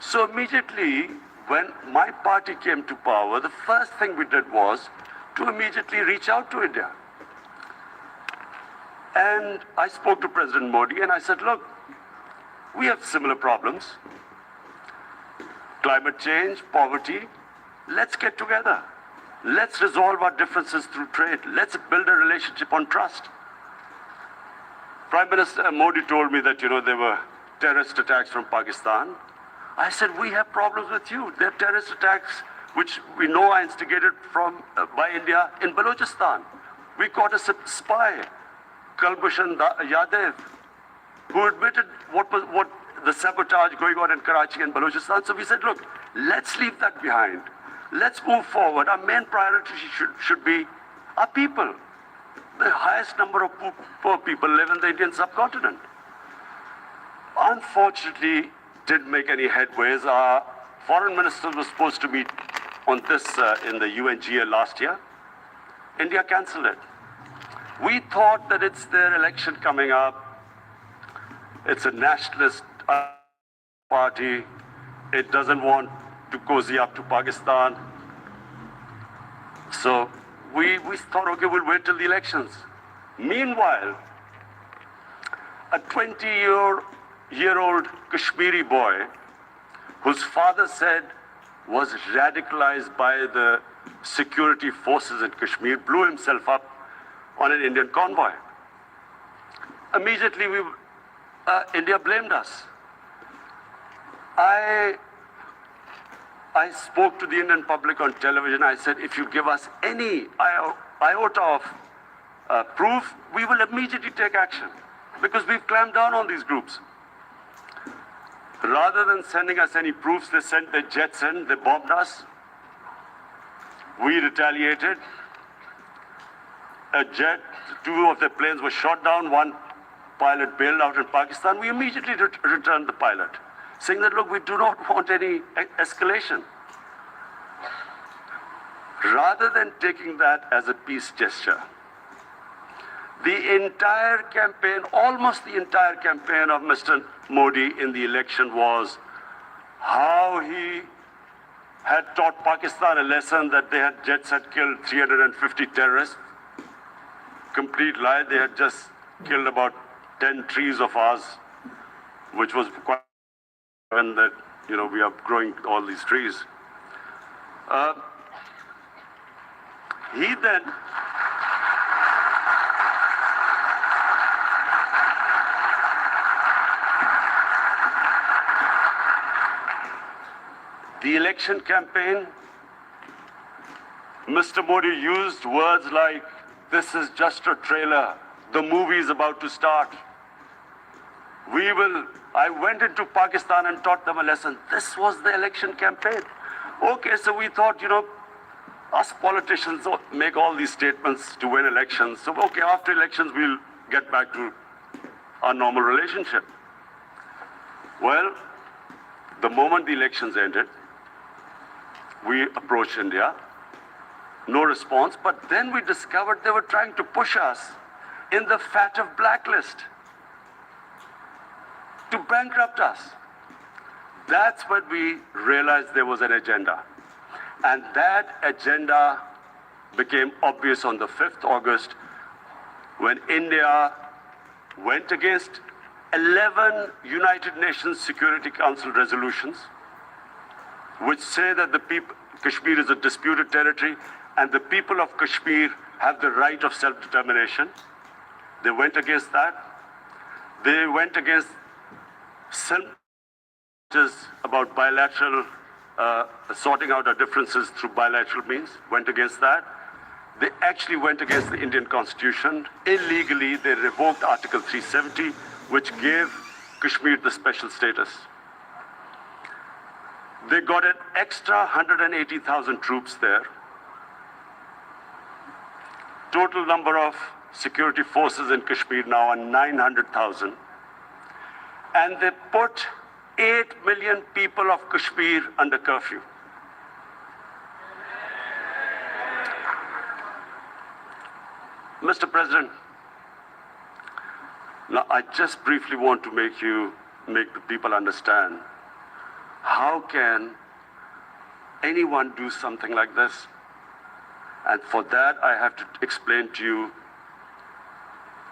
So immediately, when my party came to power, the first thing we did was to immediately reach out to India. And I spoke to President Modi and I said, look, we have similar problems. Climate change, poverty, let's get together. Let's resolve our differences through trade. Let's build a relationship on trust. Prime Minister Modi told me that, there were terrorist attacks from Pakistan. I said, we have problems with you. There are terrorist attacks which we know are instigated by India in Balochistan. We caught a spy, Kulbhushan Yadav, who admitted what the sabotage going on in Karachi and Balochistan. So we said, look, let's leave that behind. Let's move forward. Our main priority should be our people. The highest number of poor people live in the Indian subcontinent. Unfortunately, didn't make any headways. Our foreign minister was supposed to meet on this in the UNGA last year. India cancelled it. We thought that it's their election coming up. It's a nationalist party. It doesn't want to cozy up to Pakistan. So we thought, okay, we'll wait till the elections. Meanwhile, a 20-year-old Kashmiri boy, whose father said was radicalized by the security forces in Kashmir, blew himself up on an Indian convoy. Immediately, India blamed us. I spoke to the Indian public on television. I said, if you give us any iota of proof, we will immediately take action because we've clamped down on these groups. Rather than sending us any proofs, they sent their jets in, they bombed us. We retaliated. A jet, two of their planes were shot down, one pilot bailed out in Pakistan. We immediately returned the pilot, saying that, look, we do not want any escalation. Rather than taking that as a peace gesture, the entire campaign, almost the entire campaign of Mr. Modi in the election was how he had taught Pakistan a lesson that jets had killed 350 terrorists. Complete lie. They had just killed about 10 trees of ours, which was quite when that, we are growing all these trees. the election campaign, Mr. Modi used words like, "This is just a trailer. The movie is about to start. I went into Pakistan and taught them a lesson." This was the election campaign. Okay, so we thought, us politicians make all these statements to win elections. So, okay, after elections, we'll get back to our normal relationship. Well, the moment the elections ended, we approached India. No response, but then we discovered they were trying to push us in the FATF blacklist to bankrupt us. That's when we realized there was an agenda. And that agenda became obvious on the 5th August when India went against 11 United Nations Security Council resolutions which say that Kashmir is a disputed territory and the people of Kashmir have the right of self-determination. They went against that. They went against about bilateral, sorting out our differences through bilateral means, went against that. They actually went against the Indian Constitution. Illegally, they revoked Article 370, which gave Kashmir the special status. They got an extra 180,000 troops there. Total number of security forces in Kashmir now are 900,000. And they put 8 million people of Kashmir under curfew. Mr. President, now I just briefly want to make the people understand how can anyone do something like this? And for that, I have to explain to you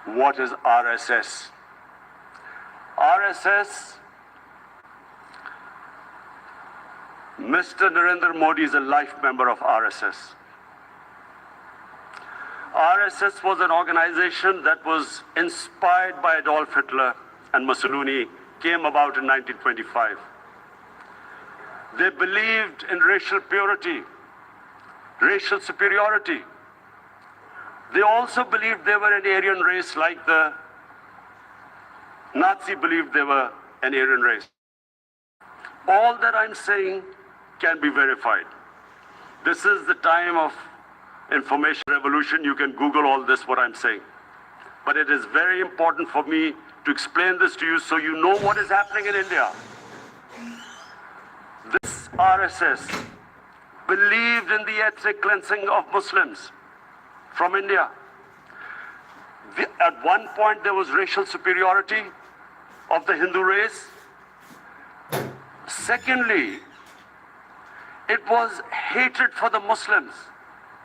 what is RSS. RSS, Mr. Narendra Modi is a life member of RSS. RSS was an organization that was inspired by Adolf Hitler and Mussolini, came about in 1925. They believed in racial purity, racial superiority. They also believed they were an Aryan race like the Nazi believed they were an Aryan race. All that I'm saying can be verified. This is the time of information revolution. You can Google all this, what I'm saying. But it is very important for me to explain this to you so you know what is happening in India. This RSS believed in the ethnic cleansing of Muslims from India. At one point, there was racial superiority of the Hindu race. Secondly, it was hatred for the Muslims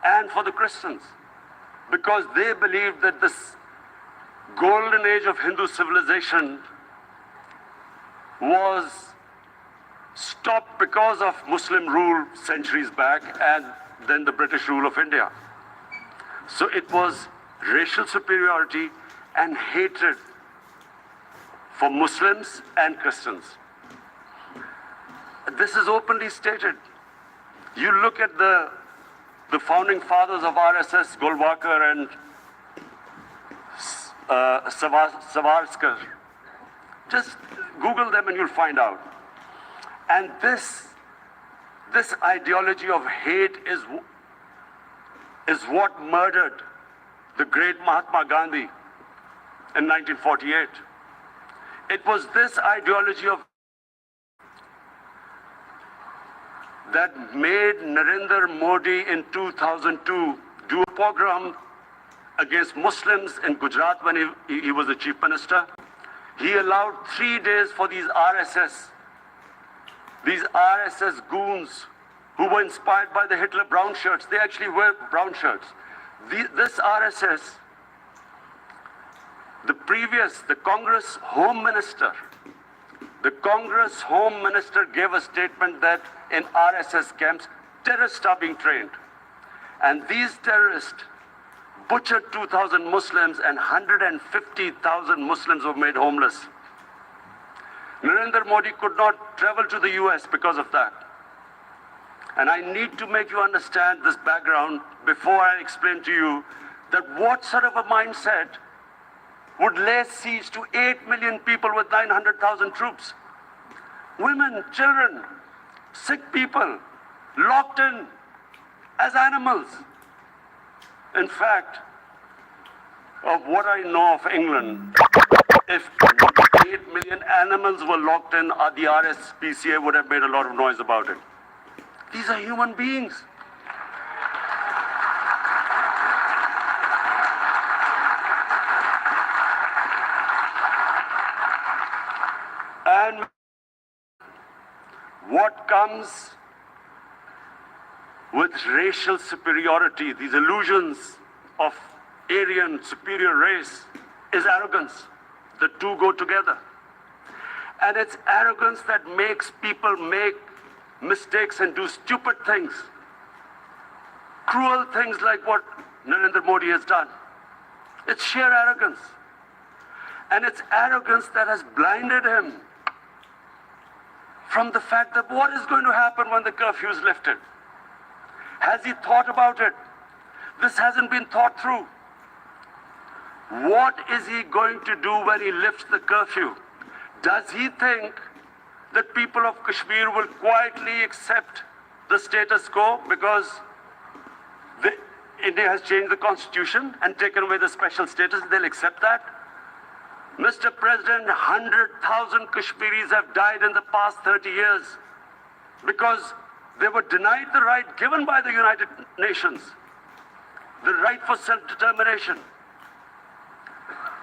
and for the Christians because they believed that this golden age of Hindu civilization was stopped because of Muslim rule centuries back and then the British rule of India. So it was racial superiority and hatred for Muslims and Christians. This is openly stated. You look at the founding fathers of RSS, Golwalkar and Savarkar. Just Google them and you'll find out. And this ideology of hate is what murdered the great Mahatma Gandhi in 1948. It was this ideology that made Narendra Modi in 2002 do a pogrom against Muslims in Gujarat when he was the chief minister. He allowed 3 days for these RSS goons who were inspired by the Hitler brown shirts. They actually wear brown shirts. This RSS, the Congress Home Minister gave a statement that in RSS camps, terrorists are being trained. And these terrorists butchered 2,000 Muslims and 150,000 Muslims were made homeless. Narendra Modi could not travel to the US because of that. And I need to make you understand this background before I explain to you that what sort of a mindset would lay siege to 8 million people with 900,000 troops. Women, children, sick people, locked in as animals. In fact, of what I know of England, if 8 million animals were locked in, the RSPCA would have made a lot of noise about it. These are human beings. And what comes with racial superiority, these illusions of Aryan superior race, is arrogance. The two go together. And it's arrogance that makes people make mistakes and do stupid things. Cruel things like what Narendra Modi has done. It's sheer arrogance. And it's arrogance that has blinded him from the fact that what is going to happen when the curfew is lifted? Has he thought about it? This hasn't been thought through. What is he going to do when he lifts the curfew? Does he think that people of Kashmir will quietly accept the status quo because India has changed the constitution and taken away the special status? They'll accept that? Mr. President, 100,000 Kashmiris have died in the past 30 years because they were denied the right given by the United Nations, the right for self-determination.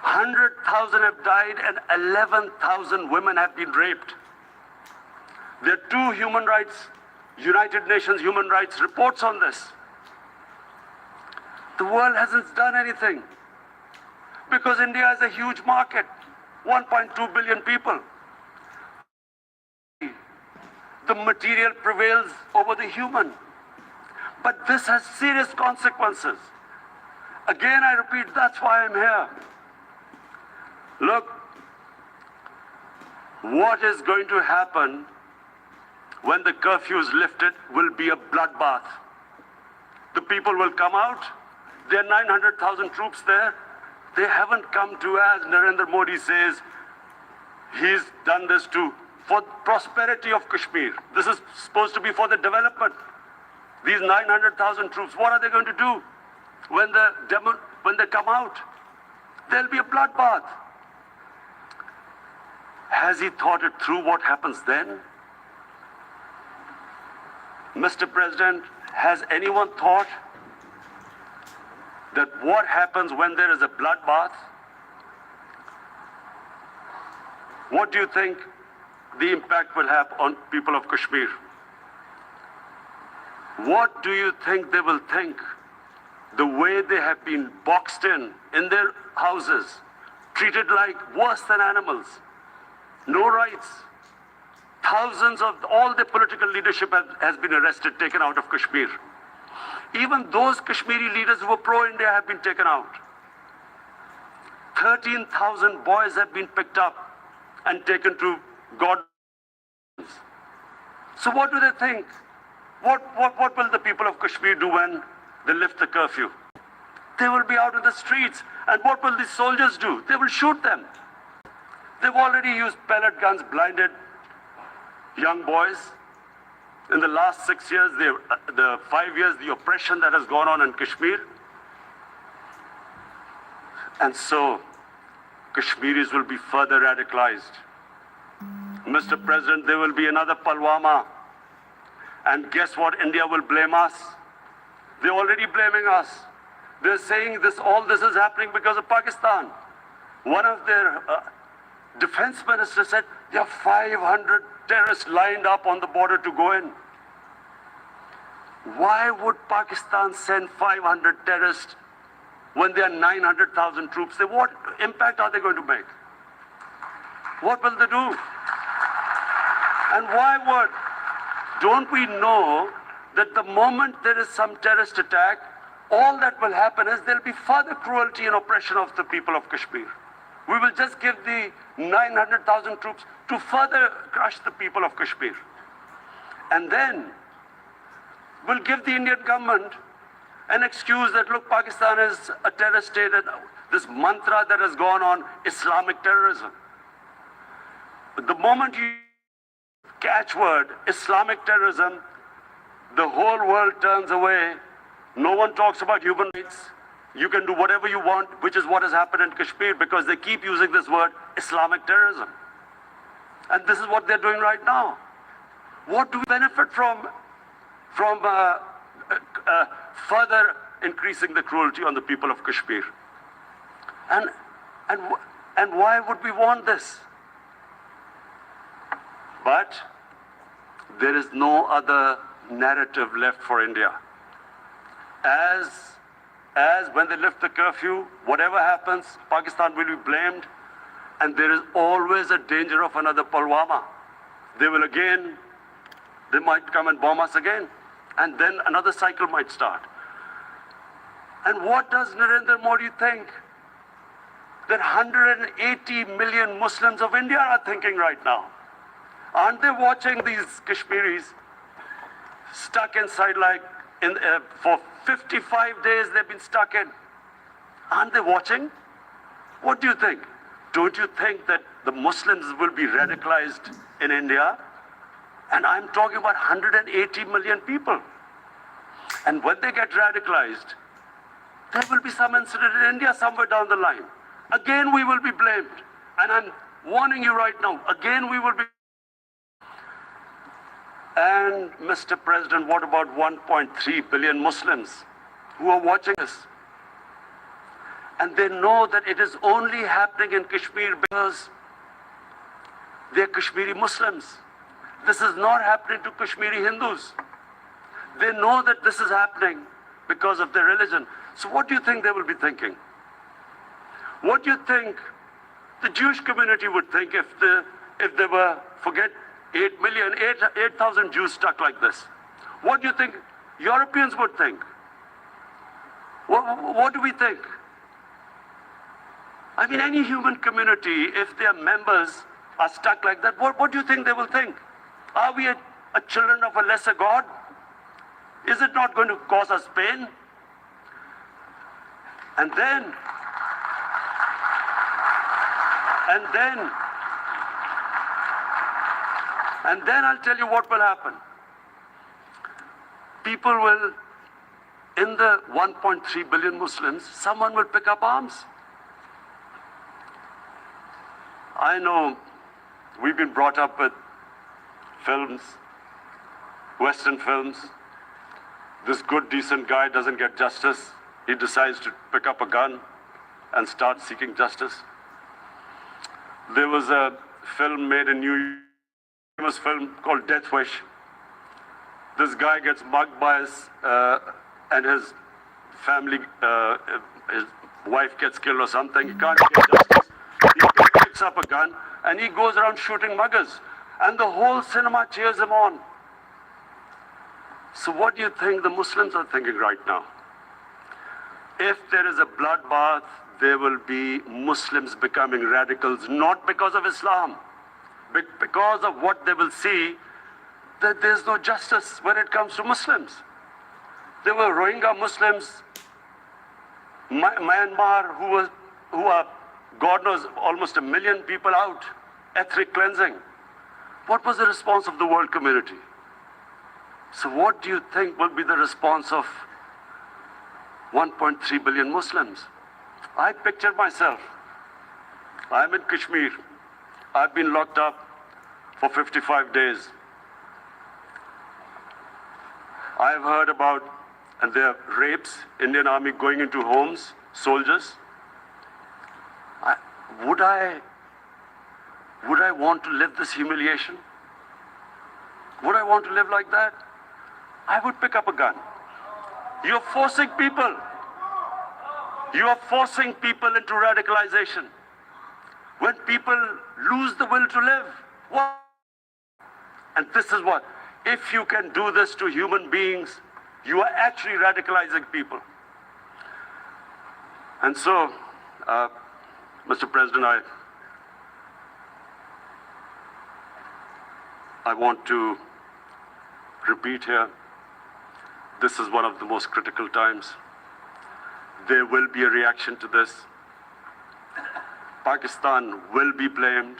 100,000 have died and 11,000 women have been raped. There are two United Nations human rights reports on this. The world hasn't done anything because India is a huge market, 1.2 billion people. The material prevails over the human. But this has serious consequences. Again, I repeat, that's why I'm here. Look, what is going to happen when the curfew is lifted will be a bloodbath. The people will come out. There are 900,000 troops there. They haven't come to, as Narendra Modi says, he's done this for prosperity of Kashmir. This is supposed to be for the development. These 900,000 troops, what are they going to do when they come out? There'll be a bloodbath. Has he thought it through what happens then? Mr. President, has anyone thought that what happens when there is a bloodbath? What do you think the impact will have on people of Kashmir? What do you think they will think? The way they have been boxed in their houses, treated like worse than animals, no rights. Thousands of all the political leadership has been arrested, taken out of Kashmir. Even those Kashmiri leaders who were pro-India have been taken out. 13,000 boys have been picked up and taken to God. So what do they think? What will the people of Kashmir do when they lift the curfew? They will be out in the streets. And what will the soldiers do? They will shoot them. They've already used pellet guns, blinded young boys. In the last 6 years, the 5 years, the oppression that has gone on in Kashmir. And so, Kashmiris will be further radicalized. Mr. President, there will be another Pulwama. And guess what? India will blame us. They're already blaming us. They're saying all this is happening because of Pakistan. One of their defense ministers said there are 500 terrorists lined up on the border to go in. Why would Pakistan send 500 terrorists when there are 900,000 troops? What impact are they going to make? What will they do? And why would? Don't we know that the moment there is some terrorist attack, all that will happen is there'll be further cruelty and oppression of the people of Kashmir. We will just give the 900,000 troops to further crush the people of Kashmir. And then will give the Indian government an excuse that, look, Pakistan is a terrorist state, and this mantra that has gone on, Islamic terrorism. But the moment you catch word Islamic terrorism, the whole world turns away. No one talks about human rights. You can do whatever you want, which is what has happened in Kashmir, because they keep using this word Islamic terrorism. And this is what they're doing right now. What do we benefit from further increasing the cruelty on the people of Kashmir? And why would we want this? But there is no other narrative left for India. As when they lift the curfew, whatever happens, Pakistan will be blamed, and there is always a danger of another Pulwama. They might come and bomb us again, and then another cycle might start. And what does Narendra Modi think that 180 million Muslims of India are thinking right now? Aren't they watching these Kashmiris stuck inside for 55 days they've been stuck in? Aren't they watching? What do you think? Don't you think that the Muslims will be radicalized in India? And I'm talking about 180 million people. And when they get radicalized, there will be some incident in India somewhere down the line. Again, we will be blamed. And I'm warning you right now, again we will be. And Mr. President, what about 1.3 billion Muslims who are watching this? And they know that it is only happening in Kashmir because they're Kashmiri Muslims. This is not happening to Kashmiri Hindus. They know that this is happening because of their religion. So what do you think they will be thinking? What do you think the Jewish community would think if they were, forget 8,000 Jews stuck like this? What do you think Europeans would think? What do we think? I mean, any human community, if their members are stuck like that, what do you think they will think? Are we a children of a lesser God? Is it not going to cause us pain? And then I'll tell you what will happen. People will, in the 1.3 billion Muslims, someone will pick up arms. I know we've been brought up with films, Western films. This good, decent guy doesn't get justice. He decides to pick up a gun and start seeking justice. There was a film made in New York, a famous film called Death Wish. This guy gets mugged by and his family, his wife gets killed or something. He can't get justice. He picks up a gun and he goes around shooting muggers. And the whole cinema cheers him on. So what do you think the Muslims are thinking right now? If there is a bloodbath, there will be Muslims becoming radicals, not because of Islam, but because of what they will see, that there's no justice when it comes to Muslims. There were Rohingya Muslims, Myanmar, who are, God knows, almost 1 million people out, ethnic cleansing. What was the response of the world community? So what do you think will be the response of 1.3 billion Muslims? I picture myself. I'm in Kashmir. I've been locked up for 55 days. I've heard about, and there are rapes, Indian Army going into homes, soldiers. Would I want to live this humiliation? Would I want to live like that? I would pick up a gun. You're forcing people. You are forcing people into radicalization. When people lose the will to live, what? And this is what, if you can do this to human beings, you are actually radicalizing people. And so, Mr. President, I want to repeat here this is one of the most critical times. There will be a reaction to this. Pakistan will be blamed.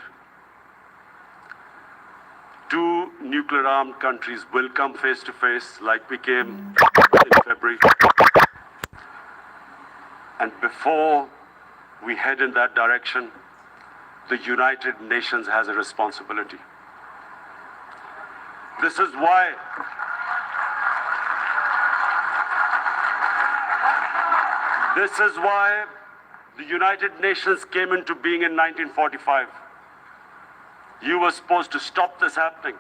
Two nuclear-armed countries will come face to face like we came in February. And before we head in that direction, the United Nations has a responsibility. This is why the United Nations came into being in 1945. You were supposed to stop this happening.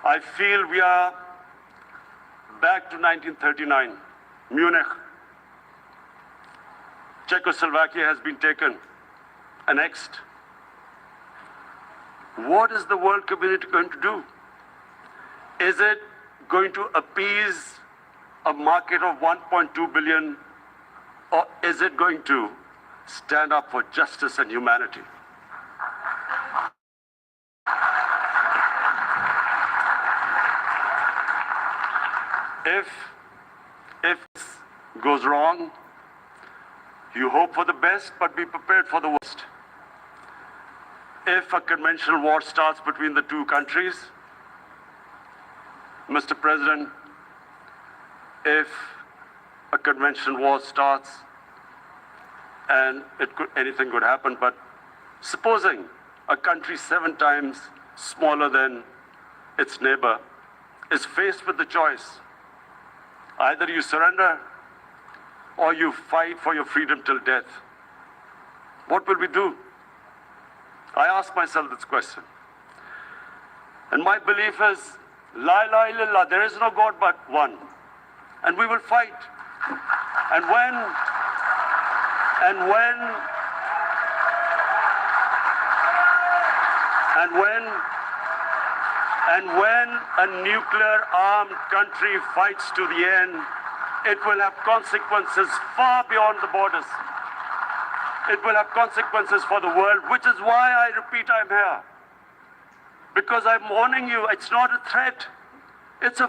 I feel we are back to 1939, Munich. Czechoslovakia has been taken, annexed. What is the world community going to do? Is it going to appease a market of 1.2 billion, or is it going to stand up for justice and humanity? If this goes wrong, you hope for the best, but be prepared for the worst. If a conventional war starts between the two countries, Mr. President, if a conventional war starts, and anything could happen, but supposing a country 7 times smaller than its neighbor is faced with the choice, either you surrender or you fight for your freedom till death, what will we do? I ask myself this question. And my belief is, La ilaha illallah, there is no God but one. And we will fight. And when a nuclear-armed country fights to the end, it will have consequences far beyond the borders. It will have consequences for the world, which is why I repeat I'm here. Because I'm warning you, it's not a threat. It's a...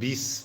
20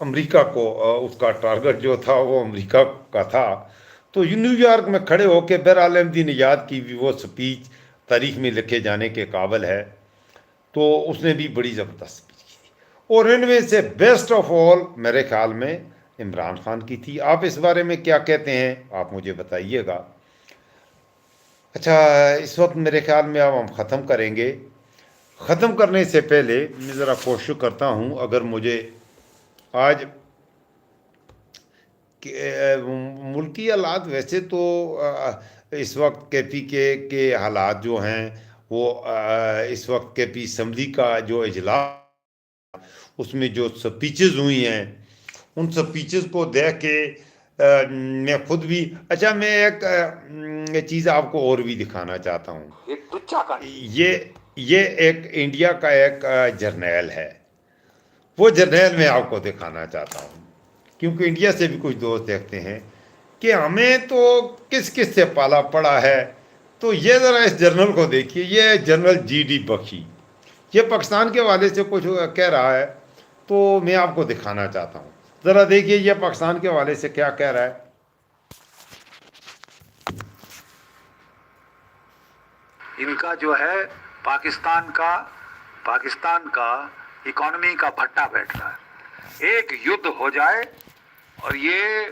امریکہ کو اس کا target جو تھا وہ امریکہ کا تھا. تو new York میں کھڑے ہو کے بہرحال احمدی نژاد کی بھی وہ سپیچ تاریخ میں لکھے جانے کے قابل ہے. تو اس نے بھی بڑی زبردست سپیچ کی تھی. اور ان میں سے بیسٹ آف آل میرے خیال میں عمران خان کی تھی. آپ اس بارے میں کیا کہتے ہیں آپ مجھے بتائیے گا. اچھا اس وقت میرے خیال میں اب ہم ختم کریں گے. ختم کرنے سے پہلے میں ذرا کوشش کرتا ہوں اگر مجھے آج ملکی حالات ویسے تو اس وقت کے پی کے حالات جو ہیں وہ اس وقت کے پی اسمبلی کا جو اجلاس اس میں جو سپیچز ہوئی ہیں ان سپیچز کو دیکھ کے میں خود بھی اچھا میں ایک چیز آپ کو اور بھی دکھانا چاہتا ہوں. یہ ایک انڈیا کا ایک جرنیل ہے. وہ جرنیل میں آپ کو دکھانا چاہتا ہوں کیونکہ انڈیا سے بھی کچھ دوست دیکھتے ہیں کہ ہمیں تو کس کس سے پالا پڑا ہے. تو یہ ذرا اس جرنل کو دیکھیے. یہ جنرل جی ڈی بخشی یہ پاکستان کے حوالے سے کچھ کہہ رہا ہے تو میں آپ کو دکھانا چاہتا ہوں. ذرا دیکھیے یہ پاکستان کے حوالے سے کیا کہہ رہا ہے. ان کا جو ہے پاکستان کا اکانومی کا بھٹا بیٹھ رہا ہے. ایک یدھ ہو جائے اور یہ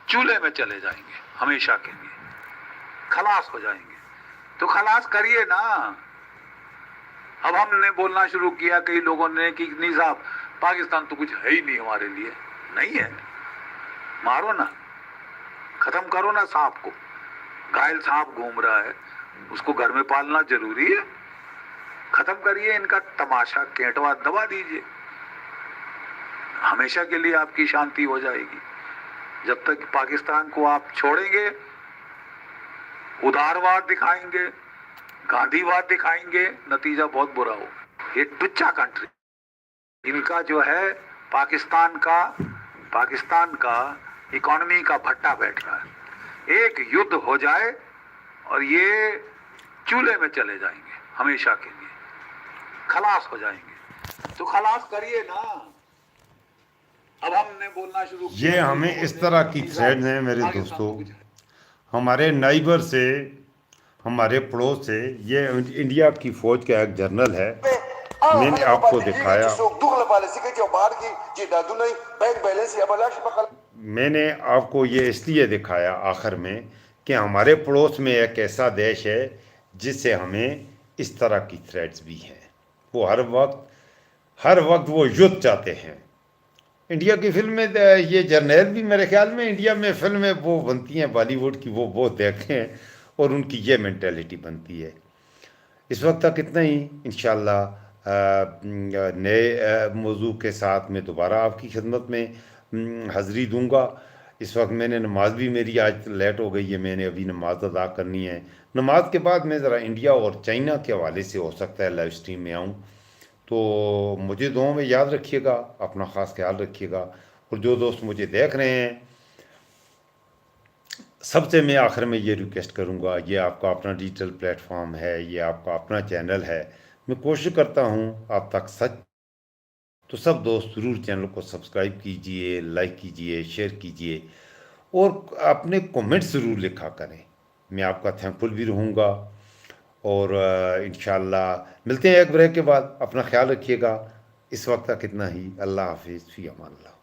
چولہے میں چلے جائیں گے ہمیشہ کے لیے, خلاص ہو جائیں گے. تو خلاص کریے نا. اب ہم نے بولنا شروع کیا کئی لوگوں نے کہ نہیں صاحب پاکستان تو کچھ ہے ہی نہیں ہمارے لیے. نہیں ہے, مارو نا, ختم کرو نا سانپ کو. گھائل سانپ گھوم رہا ہے, اس کو گھر میں پالنا ضروری ہے. ختم کریے ان کا تماشا, کینٹوا دبا دیجئے. ہمیشہ کے لیے آپ کی شانتی ہو جائے گی. جب تک پاکستان کو آپ چھوڑیں گے, ادارواد دکھائیں گے, گاندھی واد دکھائیں گے, نتیجہ بہت برا ہو. یہ ٹچا کنٹری, ان کا جو ہے پاکستان کا اکانومی کا بھٹا بیٹھ رہا ہے. ایک یدھ ہو جائے اور یہ چولہے میں چلے جائیں گے ہمیشہ کے لیے, خلاص ہو جائیں گے. تو خلاص کریے نا. اب ہم نے بولنا شروع کیا. یہ ہمیں اس طرح کی تھریڈز ہیں میرے دوستو, ہمارے نائبر سے, ہمارے پڑوس سے. یہ انڈیا کی فوج کا ایک جنرل ہے, میں نے آپ کو دکھایا. میں نے آپ کو یہ اس لیے دکھایا آخر میں کہ ہمارے پڑوس میں ایک ایسا دیش ہے جس سے ہمیں اس طرح کی تھریٹس بھی ہیں. وہ ہر وقت وہ یدھ چاہتے ہیں. انڈیا کی فلم میں یہ جرنیل بھی میرے خیال میں انڈیا میں فلمیں وہ بنتی ہیں بالی ووڈ کی, وہ بہت دیکھتے ہیں اور ان کی یہ مینٹیلٹی بنتی ہے. اس وقت تک اتنا ہی. انشاءاللہ نئے موضوع کے ساتھ میں دوبارہ آپ کی خدمت میں حاضری دوں گا. اس وقت میں نے نماز بھی میری آج لیٹ ہو گئی ہے, میں نے ابھی نماز ادا کرنی ہے. نماز کے بعد میں ذرا انڈیا اور چائنا کے حوالے سے ہو سکتا ہے لائیو سٹریم میں آؤں. تو مجھے دعاؤں میں یاد رکھیے گا, اپنا خاص خیال رکھیے گا. اور جو دوست مجھے دیکھ رہے ہیں سب سے میں آخر میں یہ ریکویسٹ کروں گا, یہ آپ کا اپنا ڈیجیٹل پلیٹ فارم ہے, یہ آپ کا اپنا چینل ہے. میں کوشش کرتا ہوں آپ تک سچ. تو سب دوست ضرور چینل کو سبسکرائب کیجئے, لائک کیجئے, شیئر کیجئے اور اپنے کومنٹ ضرور لکھا کریں. میں آپ کا تھینکفل بھی رہوں گا. اور انشاءاللہ ملتے ہیں ایک بریک کے بعد. اپنا خیال رکھیے گا. اس وقت تک اتنا ہی. اللہ حافظ, فی امان اللہ.